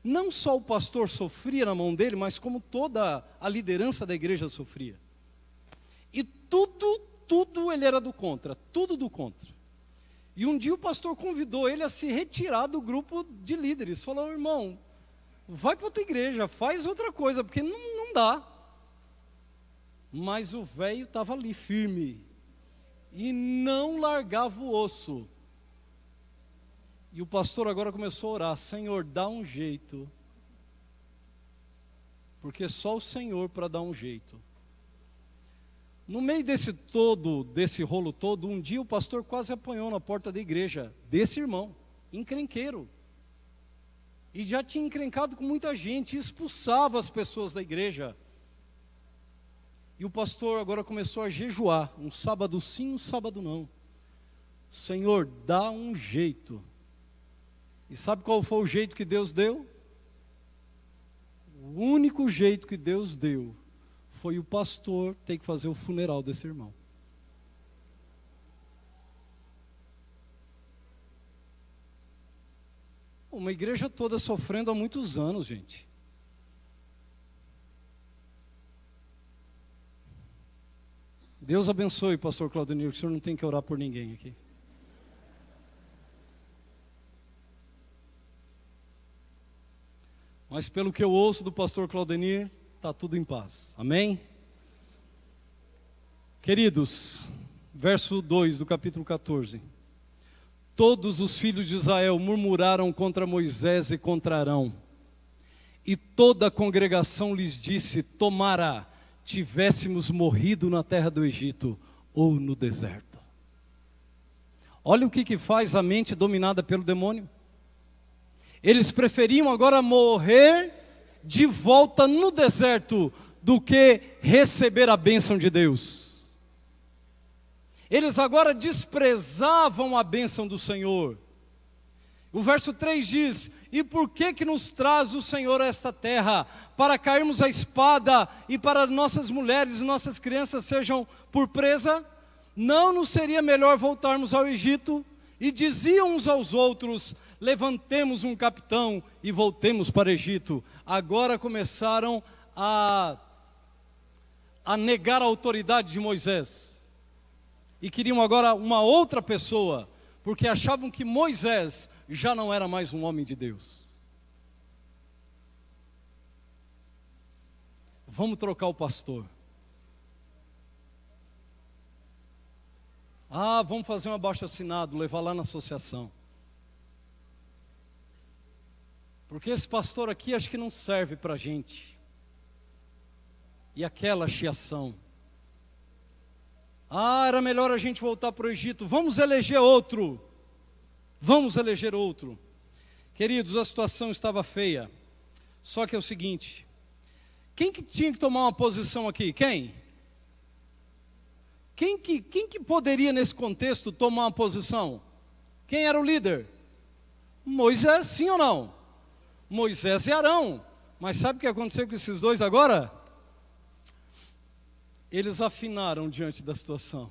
Não só o pastor sofria na mão dele, mas como toda a liderança da igreja sofria. E tudo ele era do contra, tudo do contra. E um dia o pastor convidou ele a se retirar do grupo de líderes. Falou: irmão, vai para outra igreja, faz outra coisa, porque não dá. Mas o velho estava ali firme e não largava o osso. E o pastor agora começou a orar: Senhor, dá um jeito, porque só o Senhor para dar um jeito. No meio desse rolo todo, um dia o pastor quase apanhou na porta da igreja desse irmão, encrenqueiro. E já tinha encrencado com muita gente, expulsava as pessoas da igreja. E o pastor agora começou a jejuar, um sábado sim, um sábado não. Senhor, dá um jeito. E sabe qual foi o jeito que Deus deu? O único jeito que Deus deu foi o pastor ter que fazer o funeral desse irmão. Uma igreja toda sofrendo há muitos anos, gente. Deus abençoe, pastor Claudemir, que o senhor não tem que orar por ninguém aqui. Mas pelo que eu ouço do pastor Claudemir, está tudo em paz. Amém? Queridos, verso 2 do capítulo 14. Todos os filhos de Israel murmuraram contra Moisés e contra Arão. E toda a congregação lhes disse: tomara tivéssemos morrido na terra do Egito ou no deserto. Olha o que faz a mente dominada pelo demônio. Eles preferiam agora morrer de volta no deserto do que receber a bênção de Deus. Eles agora desprezavam a bênção do Senhor. O verso 3 diz: e por que nos traz o Senhor a esta terra? Para cairmos a espada e para nossas mulheres e nossas crianças sejam por presa? Não nos seria melhor voltarmos ao Egito? E diziam uns aos outros: levantemos um capitão e voltemos para o Egito. Agora começaram a negar a autoridade de Moisés. E queriam agora uma outra pessoa, porque achavam que Moisés já não era mais um homem de Deus. Vamos trocar o pastor. Vamos fazer um abaixo-assinado, levar lá na associação. Porque esse pastor aqui acho que não serve para a gente. E aquela chiação. Era melhor a gente voltar para o Egito. Vamos eleger outro. Vamos eleger outro. Queridos, a situação estava feia. Só que é o seguinte: quem que tinha que tomar uma posição aqui? Quem? Quem que poderia nesse contexto tomar uma posição? Quem era o líder? Moisés, sim ou não? Moisés e Arão. Mas sabe o que aconteceu com esses dois agora? eles afinaram diante da situação.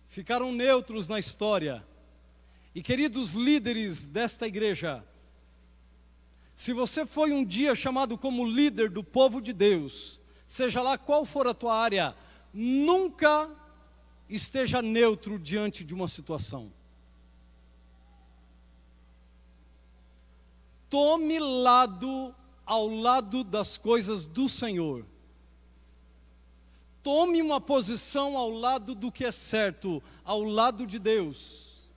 Ficaram neutros na história. E queridos líderes desta igreja, se você foi um dia chamado como líder do povo de Deus, seja lá qual for a tua área, nunca esteja neutro diante de uma situação. Tome lado ao lado das coisas do Senhor. Tome uma posição ao lado do que é certo, ao lado de Deus.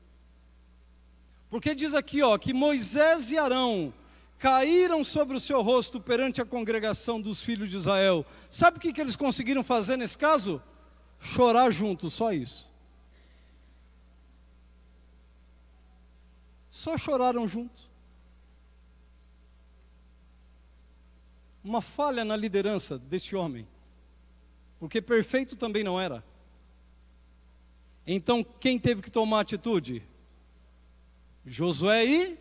Porque diz aqui, que Moisés e Arão caíram sobre o seu rosto perante a congregação dos filhos de Israel. Sabe o que eles conseguiram fazer nesse caso? Chorar juntos, só isso. Só choraram juntos. Uma falha na liderança deste homem. Porque perfeito também não era. Então, quem teve que tomar atitude? Josué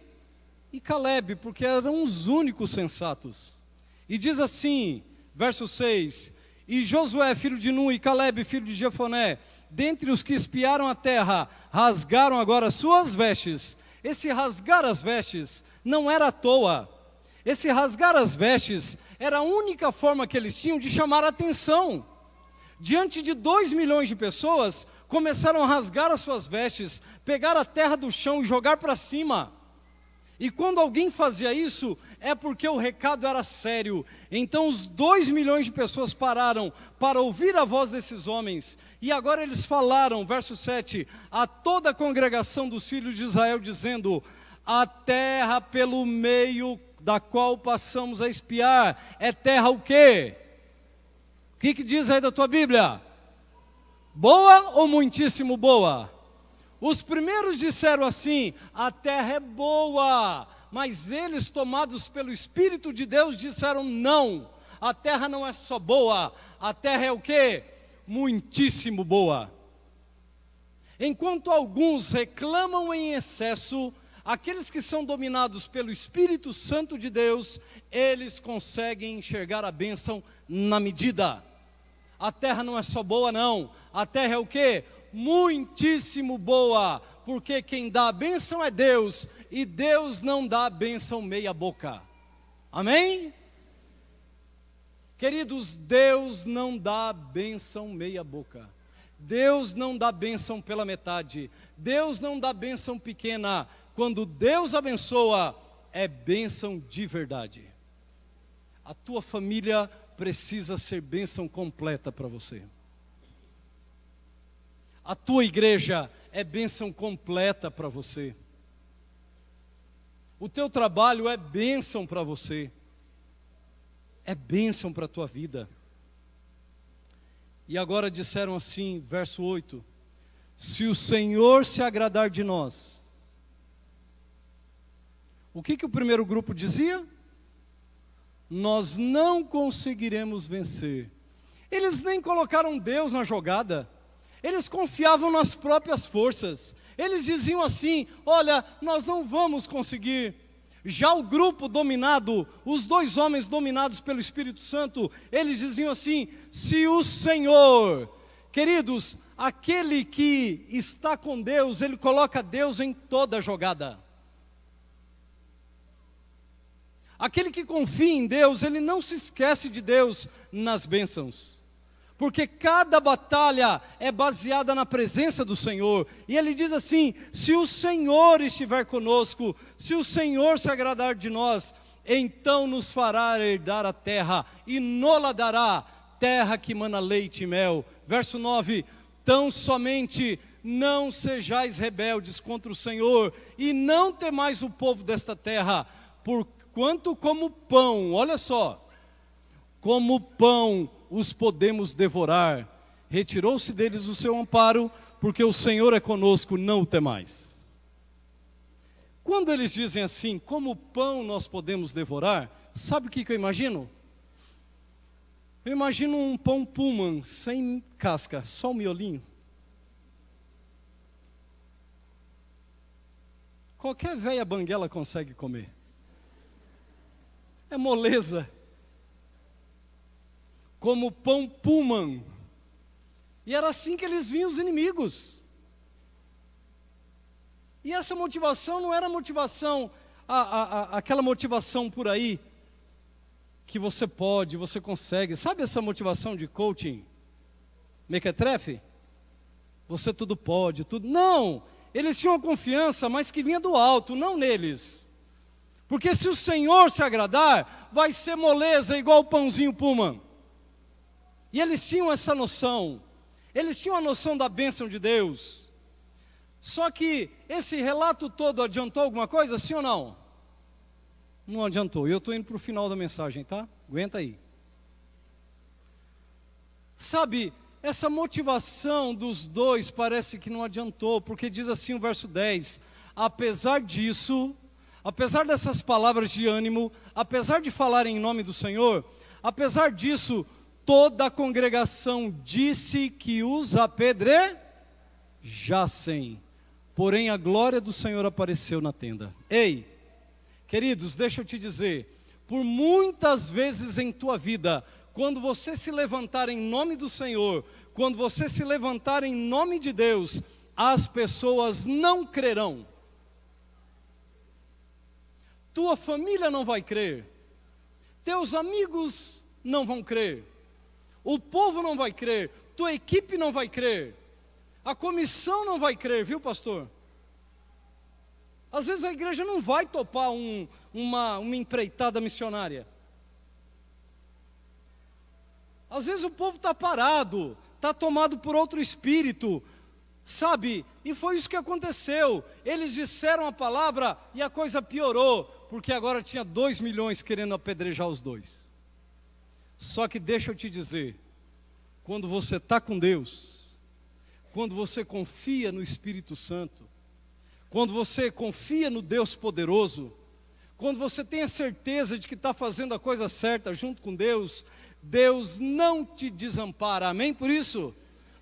e Caleb, porque eram os únicos sensatos. E diz assim, verso 6: E Josué, filho de Nun, e Caleb, filho de Jefoné, dentre os que espiaram a terra, rasgaram agora suas vestes. Esse rasgar as vestes não era à toa. Esse rasgar as vestes era a única forma que eles tinham de chamar a atenção. Diante de 2 milhões de pessoas, começaram a rasgar as suas vestes, pegar a terra do chão e jogar para cima. E quando alguém fazia isso, é porque o recado era sério. Então os 2 milhões de pessoas pararam para ouvir a voz desses homens. E agora eles falaram, verso 7, a toda a congregação dos filhos de Israel, dizendo: a terra pelo meio da qual passamos a espiar, é terra o quê? O que diz aí da tua Bíblia? Boa ou muitíssimo boa? Os primeiros disseram assim: a terra é boa. Mas eles, tomados pelo Espírito de Deus, disseram: não, a terra não é só boa, a terra é o quê? Muitíssimo boa. Enquanto alguns reclamam em excesso, aqueles que são dominados pelo Espírito Santo de Deus, eles conseguem enxergar a bênção na medida. A terra não é só boa, não. A terra é o quê? Muitíssimo boa. Porque quem dá a bênção é Deus. E Deus não dá a bênção meia boca. Amém? Queridos, Deus não dá a bênção meia boca. Deus não dá bênção pela metade. Deus não dá bênção pequena. Quando Deus abençoa, é bênção de verdade. A tua família precisa ser bênção completa para você. A tua igreja é bênção completa para você. O teu trabalho é bênção para você. É bênção para a tua vida. E agora disseram assim, verso 8: se o Senhor se agradar de nós. O que o primeiro grupo dizia? Nós não conseguiremos vencer. Eles nem colocaram Deus na jogada. Eles confiavam nas próprias forças. Eles diziam assim: olha, nós não vamos conseguir. Já o grupo dominado, os 2 homens dominados pelo Espírito Santo, eles diziam assim: se o Senhor, queridos, aquele que está com Deus, ele coloca Deus em toda a jogada. Aquele que confia em Deus, ele não se esquece de Deus nas bênçãos. Porque cada batalha é baseada na presença do Senhor. E ele diz assim: se o Senhor estiver conosco, se o Senhor se agradar de nós, então nos fará herdar a terra e nola dará, terra que mana leite e mel. Verso 9: tão somente não sejais rebeldes contra o Senhor, e não temais o povo desta terra, porquanto como pão, olha só, como pão os podemos devorar. Retirou-se deles o seu amparo, porque o Senhor é conosco, não o temais. Quando eles dizem assim, como pão nós podemos devorar, sabe o que eu imagino? Eu imagino um pão Pullman, sem casca, só o miolinho. Qualquer velha banguela consegue comer. É moleza. como pão Pullman. E era assim que eles viam os inimigos. E essa motivação não era motivação, aquela motivação por aí, que você pode, você consegue. Sabe essa motivação de coaching? Mequetrefe? Você tudo pode, tudo. Não! Eles tinham a confiança, mas que vinha do alto, não neles. Porque se o Senhor se agradar, vai ser moleza igual o pãozinho Pullman. E eles tinham essa noção. Eles tinham a noção da bênção de Deus. Só que esse relato todo adiantou alguma coisa, sim ou não? Não adiantou. Eu estou indo para o final da mensagem, tá? Aguenta aí. Sabe, essa motivação dos dois parece que não adiantou, porque diz assim o verso 10: apesar disso, apesar dessas palavras de ânimo, apesar de falar em nome do Senhor, apesar disso, toda a congregação disse que os apedrejassem. Porém a glória do Senhor apareceu na tenda. Ei, queridos, deixa eu te dizer, por muitas vezes em tua vida, quando você se levantar em nome do Senhor, quando você se levantar em nome de Deus, as pessoas não crerão. Tua família não vai crer, teus amigos não vão crer, o povo não vai crer, tua equipe não vai crer, a comissão não vai crer, viu, pastor? Às vezes a igreja não vai topar uma empreitada missionária. Às vezes o povo está parado, está tomado por outro espírito, sabe? E foi isso que aconteceu. Eles disseram a palavra e a coisa piorou, porque agora tinha 2 milhões querendo apedrejar os dois. Só que deixa eu te dizer, quando você está com Deus, quando você confia no Espírito Santo, quando você confia no Deus poderoso, quando você tem a certeza de que está fazendo a coisa certa junto com Deus, Deus não te desampara, amém por isso?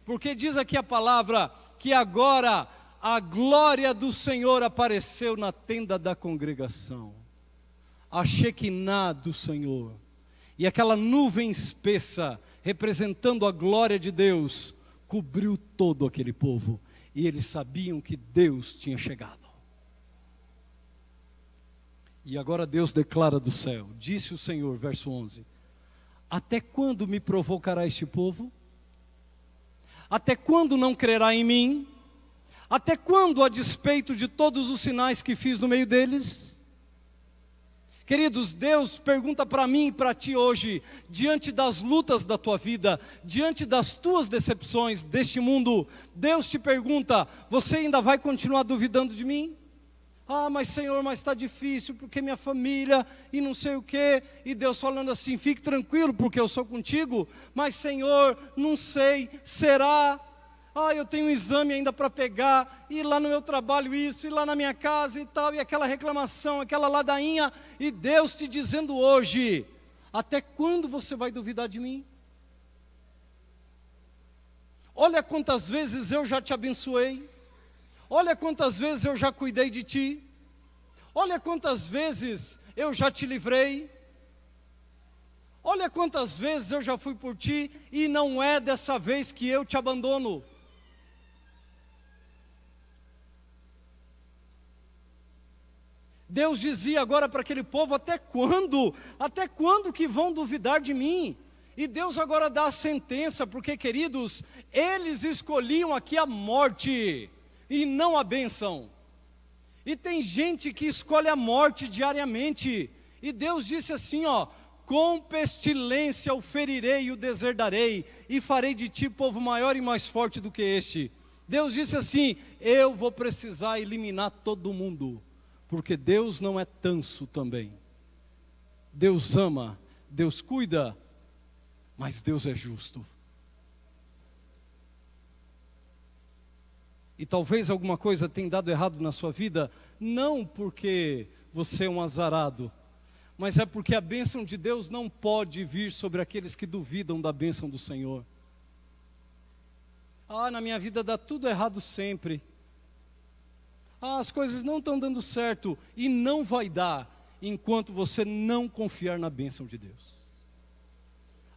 Porque diz aqui a palavra, que agora a glória do Senhor apareceu na tenda da congregação, a Shekinah do Senhor, e aquela nuvem espessa, representando a glória de Deus, cobriu todo aquele povo, e eles sabiam que Deus tinha chegado. E agora Deus declara do céu, disse o Senhor, verso 11, até quando me provocará este povo? Até quando não crerá em mim? Até quando, a despeito de todos os sinais que fiz no meio deles? Queridos, Deus pergunta para mim e para ti hoje, diante das lutas da tua vida, diante das tuas decepções deste mundo, Deus te pergunta, você ainda vai continuar duvidando de mim? Ah, mas Senhor, mas está difícil, porque minha família, e não sei o quê, e Deus falando assim, fique tranquilo, porque eu sou contigo, mas Senhor, não sei, será? Ah, eu tenho um exame ainda para pegar, e lá no meu trabalho isso, e lá na minha casa e tal, e aquela reclamação, aquela ladainha, e Deus te dizendo hoje, até quando você vai duvidar de mim? Olha quantas vezes eu já te abençoei, olha quantas vezes eu já cuidei de ti, olha quantas vezes eu já te livrei, olha quantas vezes eu já fui por ti, e não é dessa vez que eu te abandono. Deus dizia agora para aquele povo, até quando que vão duvidar de mim? E Deus agora dá a sentença, porque queridos, eles escolhiam aqui a morte, e não a bênção. E tem gente que escolhe a morte diariamente, e Deus disse assim, ó, com pestilência o ferirei e o deserdarei, e farei de ti povo maior e mais forte do que este. Deus disse assim, eu vou precisar eliminar todo mundo, porque Deus não é tanso também. Deus ama, Deus cuida, mas Deus é justo. E talvez alguma coisa tenha dado errado na sua vida, não porque você é um azarado, mas é porque a bênção de Deus não pode vir sobre aqueles que duvidam da bênção do Senhor. Ah, na minha vida dá tudo errado sempre. Ah, as coisas não estão dando certo, e não vai dar, enquanto você não confiar na bênção de Deus.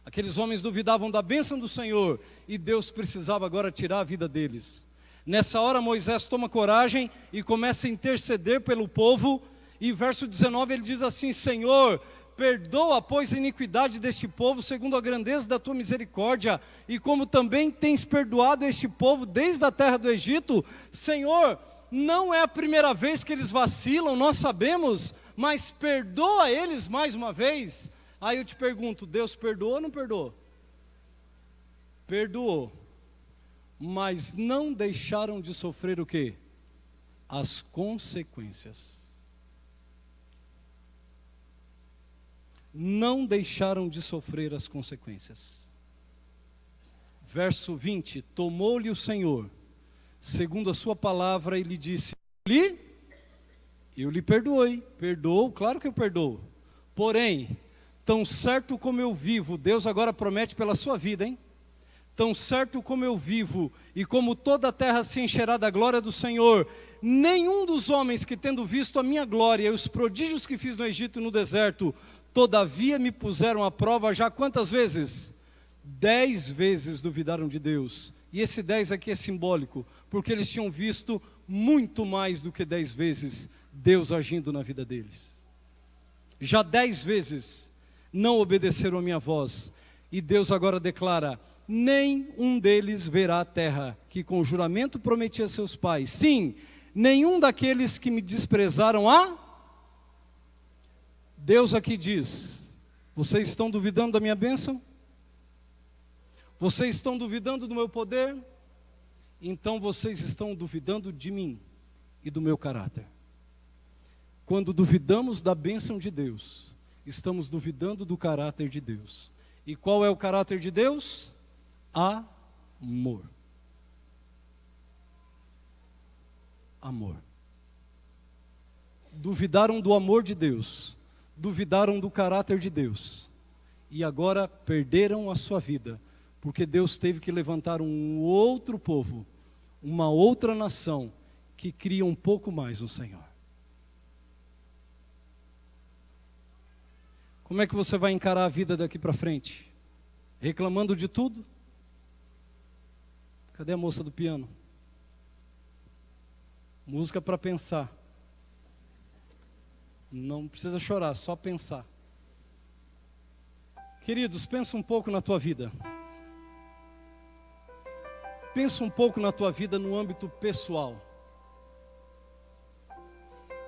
Aqueles homens duvidavam da bênção do Senhor e Deus precisava agora tirar a vida deles. Nessa hora Moisés toma coragem e começa a interceder pelo povo. E verso 19 ele diz assim: Senhor, perdoa, pois, a iniquidade deste povo, segundo a grandeza da tua misericórdia, e como também tens perdoado este povo desde a terra do Egito. Senhor, não é a primeira vez que eles vacilam, nós sabemos, mas perdoa eles mais uma vez. Aí eu te pergunto, Deus perdoou ou não perdoou? Perdoou, mas não deixaram de sofrer o quê? As consequências. Não deixaram de sofrer as consequências. Verso 20: tomou-lhe o Senhor, segundo a sua palavra, e lhe disse: eu lhe perdoei. Perdoou, claro que eu perdoo. Porém, tão certo como eu vivo, Deus agora promete pela sua vida, hein? Tão certo como eu vivo, e como toda a terra se encherá da glória do Senhor, nenhum dos homens que, tendo visto a minha glória e os prodígios que fiz no Egito e no deserto, todavia me puseram à prova já quantas vezes? 10 vezes duvidaram de Deus. E esse 10 aqui é simbólico, porque eles tinham visto muito mais do que 10 vezes Deus agindo na vida deles. Já 10 vezes não obedeceram a minha voz. E Deus agora declara: nem um deles verá a terra que com juramento prometi a seus pais. Sim, nenhum daqueles que me desprezaram Deus aqui diz: vocês estão duvidando da minha bênção? Vocês estão duvidando do meu poder? Então vocês estão duvidando de mim e do meu caráter. Quando duvidamos da bênção de Deus, estamos duvidando do caráter de Deus. E qual é o caráter de Deus? Amor. Amor. Duvidaram do amor de Deus, duvidaram do caráter de Deus, e agora perderam a sua vida, porque Deus teve que levantar um outro povo, uma outra nação, que cria um pouco mais no Senhor. Como é que você vai encarar a vida daqui para frente? Reclamando de tudo? Cadê a moça do piano? Música para pensar. Não precisa chorar, só pensar. Queridos, pensa um pouco na tua vida. Pensa um pouco na tua vida no âmbito pessoal.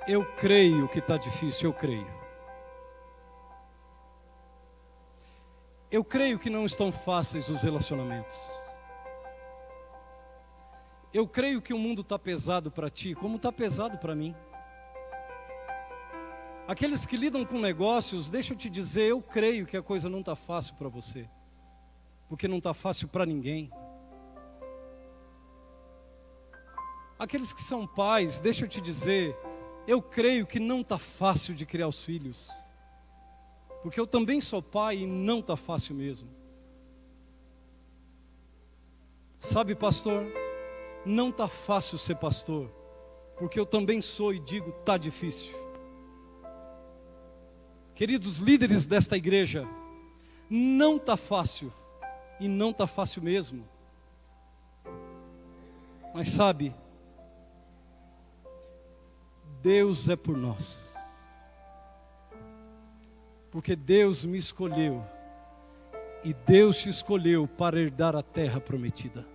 Eu creio que está difícil, eu creio. Eu creio que não estão fáceis os relacionamentos. Eu creio que o mundo está pesado para ti, como está pesado para mim. Aqueles que lidam com negócios, deixa eu te dizer, eu creio que a coisa não está fácil para você, porque não está fácil para ninguém. Aqueles que são pais, deixa eu te dizer, eu creio que não está fácil de criar os filhos, porque eu também sou pai e não está fácil mesmo. Sabe, pastor, não está fácil ser pastor, porque eu também sou e digo, está difícil. Queridos líderes desta igreja, não está fácil, e não está fácil mesmo. Mas sabe, Deus é por nós, porque Deus me escolheu, e Deus te escolheu para herdar a terra prometida.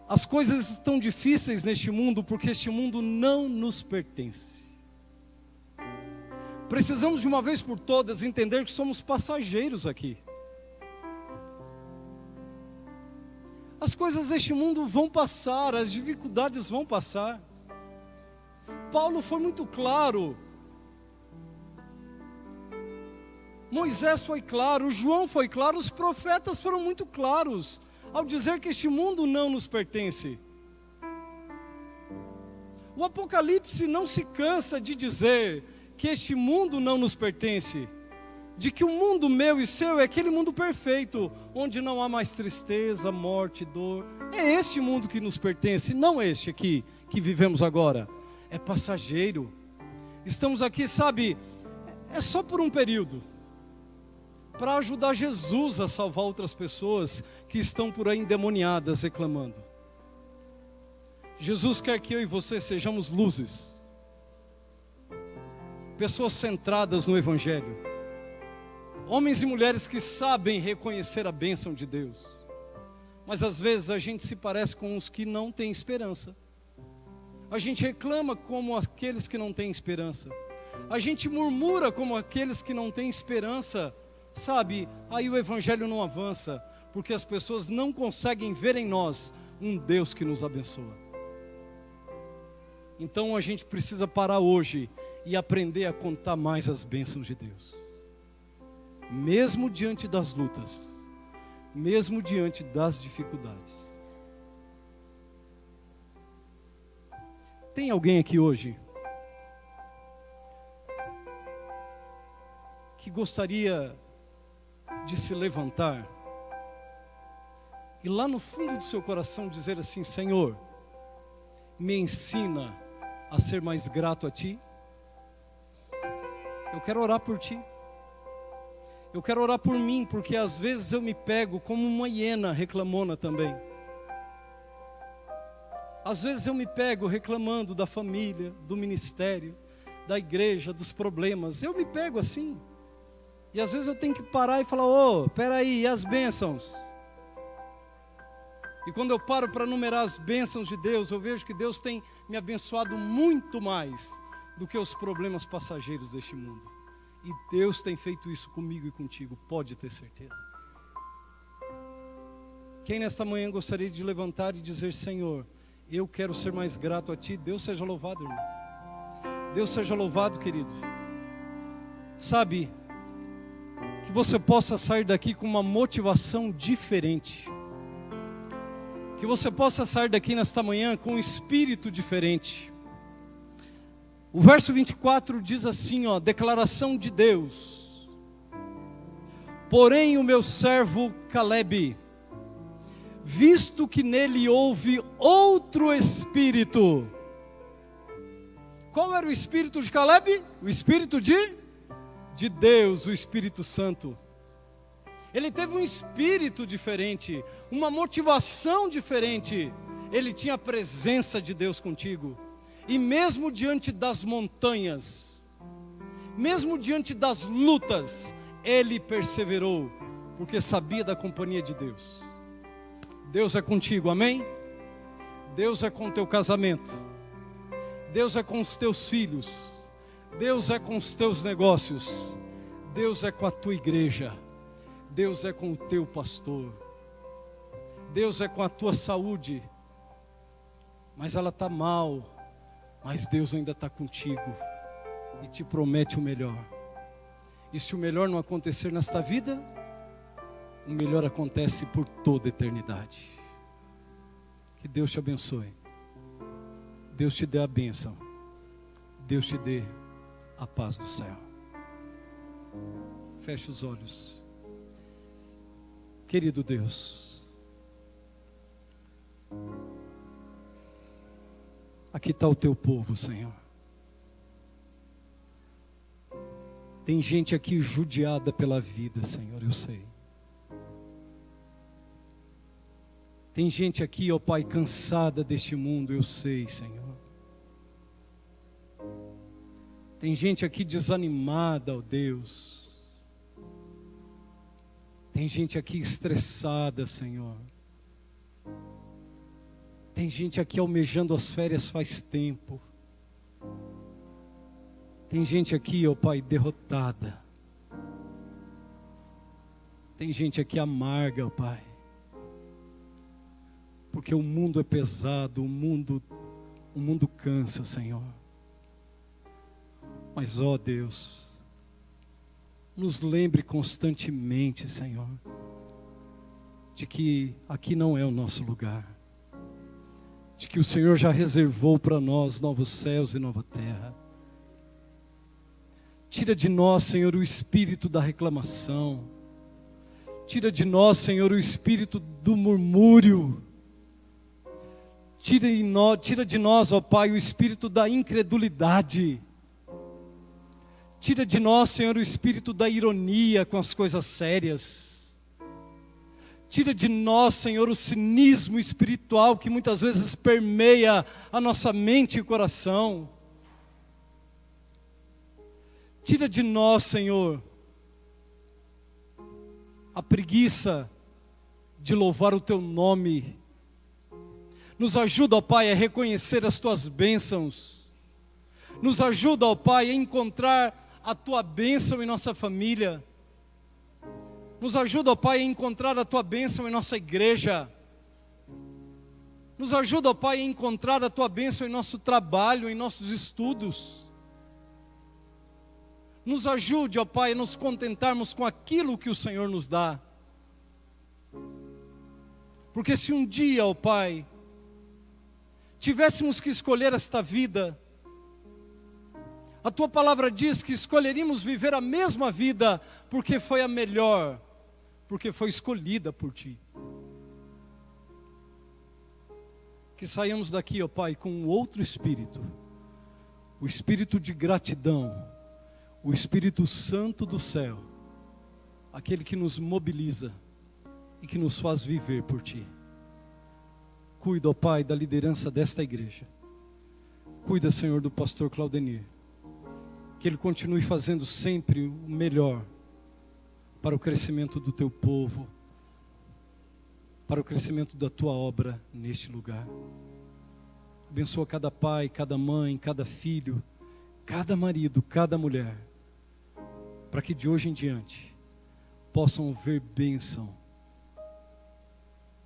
As coisas estão difíceis neste mundo, porque este mundo não nos pertence. Precisamos de uma vez por todas entender que somos passageiros aqui. As coisas deste mundo vão passar, as dificuldades vão passar. Paulo foi muito claro. Moisés foi claro, João foi claro, os profetas foram muito claros ao dizer que este mundo não nos pertence. O Apocalipse não se cansa de dizer que este mundo não nos pertence, de que o mundo meu e seu é aquele mundo perfeito, onde não há mais tristeza, morte, dor. É este mundo que nos pertence, não este aqui que vivemos agora. É passageiro. Estamos aqui, sabe, é só por um período. para ajudar Jesus a salvar outras pessoas que estão por aí endemoniadas reclamando. Jesus quer que eu e você sejamos luzes, pessoas centradas no Evangelho, homens e mulheres que sabem reconhecer a bênção de Deus. Mas às vezes a gente se parece com os que não têm esperança. A gente reclama como aqueles que não têm esperança. A gente murmura como aqueles que não têm esperança. Sabe, aí o Evangelho não avança, porque as pessoas não conseguem ver em nós um Deus que nos abençoa. Então a gente precisa parar hoje e aprender a contar mais as bênçãos de Deus. Mesmo diante das lutas, mesmo diante das dificuldades. Tem alguém aqui hoje que gostaria de se levantar e lá no fundo do seu coração dizer assim: Senhor, me ensina a ser mais grato a Ti? Eu quero orar por Ti. Eu quero orar por mim, porque às vezes eu me pego como uma hiena reclamona também. Às vezes eu me pego reclamando da família, do ministério, da igreja, dos problemas. Eu me pego assim. E às vezes eu tenho que parar e falar: ô, peraí, e as bênçãos? E quando eu paro para numerar as bênçãos de Deus, eu vejo que Deus tem me abençoado muito mais do que os problemas passageiros deste mundo. E Deus tem feito isso comigo e contigo, pode ter certeza. Quem nesta manhã gostaria de levantar e dizer: Senhor, eu quero ser mais grato a Ti? Deus seja louvado, irmão. Deus seja louvado, querido. Sabe, que você possa sair daqui com uma motivação diferente. Que você possa sair daqui nesta manhã com um espírito diferente. O verso 24 diz assim, ó, declaração de Deus: porém o meu servo Calebe, visto que nele houve outro espírito. Qual era o espírito de Calebe? O espírito de Deus, o Espírito Santo. Ele teve um espírito diferente, uma motivação diferente. Ele tinha a presença de Deus contigo. E mesmo diante das montanhas, mesmo diante das lutas, ele perseverou, porque sabia da companhia de Deus. Deus é contigo, amém? Deus é com o teu casamento. Deus é com os teus filhos. Deus é com os teus negócios. Deus é com a tua igreja. Deus é com o teu pastor. Deus é com a tua saúde. Mas ela está mal. Mas Deus ainda está contigo. E te promete o melhor. E se o melhor não acontecer nesta vida, o melhor acontece por toda a eternidade. Que Deus te abençoe. Deus te dê a bênção. Deus te dê a paz do céu. Feche os olhos. Querido Deus, aqui está o teu povo, Senhor. Tem gente aqui judiada pela vida, Senhor, eu sei. Tem gente aqui, ó Pai, cansada deste mundo, eu sei, Senhor. Tem gente aqui desanimada, ó Deus. Tem gente aqui estressada, Senhor. Tem gente aqui almejando as férias faz tempo. Tem gente aqui, ó Pai, derrotada. Tem gente aqui amarga, ó Pai. Porque o mundo é pesado, o mundo cansa, Senhor. Mas, ó Deus, nos lembre constantemente, Senhor, de que aqui não é o nosso lugar. De que o Senhor já reservou para nós novos céus e nova terra. Tira de nós, Senhor, o espírito da reclamação. Tira de nós, Senhor, o espírito do murmúrio. Tira de nós, ó Pai, o espírito da incredulidade. Tira de nós, Senhor, o espírito da ironia com as coisas sérias. Tira de nós, Senhor, o cinismo espiritual que muitas vezes permeia a nossa mente e coração. Tira de nós, Senhor, a preguiça de louvar o Teu nome. Nos ajuda, ó Pai, a reconhecer as Tuas bênçãos. Nos ajuda, ó Pai, a encontrar a Tua bênção em nossa família. Nos ajuda, ó Pai, a encontrar a Tua bênção em nossa igreja. Nos ajuda, ó Pai, a encontrar a Tua bênção em nosso trabalho, em nossos estudos. Nos ajude, ó Pai, a nos contentarmos com aquilo que o Senhor nos dá. Porque se um dia, ó Pai, tivéssemos que escolher esta vida, a Tua palavra diz que escolheríamos viver a mesma vida, porque foi a melhor, porque foi escolhida por Ti. Que saiamos daqui, ó Pai, com um outro espírito, o espírito de gratidão, o Espírito Santo do céu, aquele que nos mobiliza e que nos faz viver por Ti. Cuida, ó Pai, da liderança desta igreja. Cuida, Senhor, do pastor Claudenir. Que ele continue fazendo sempre o melhor para o crescimento do Teu povo, para o crescimento da Tua obra neste lugar. Abençoa cada pai, cada mãe, cada filho, cada marido, cada mulher, para que de hoje em diante possam ver bênção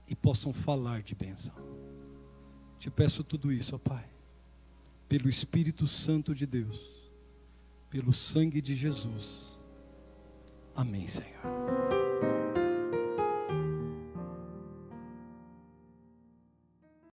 e possam falar de bênção. Te peço tudo isso, ó Pai, pelo Espírito Santo de Deus, pelo sangue de Jesus. Amém, Senhor.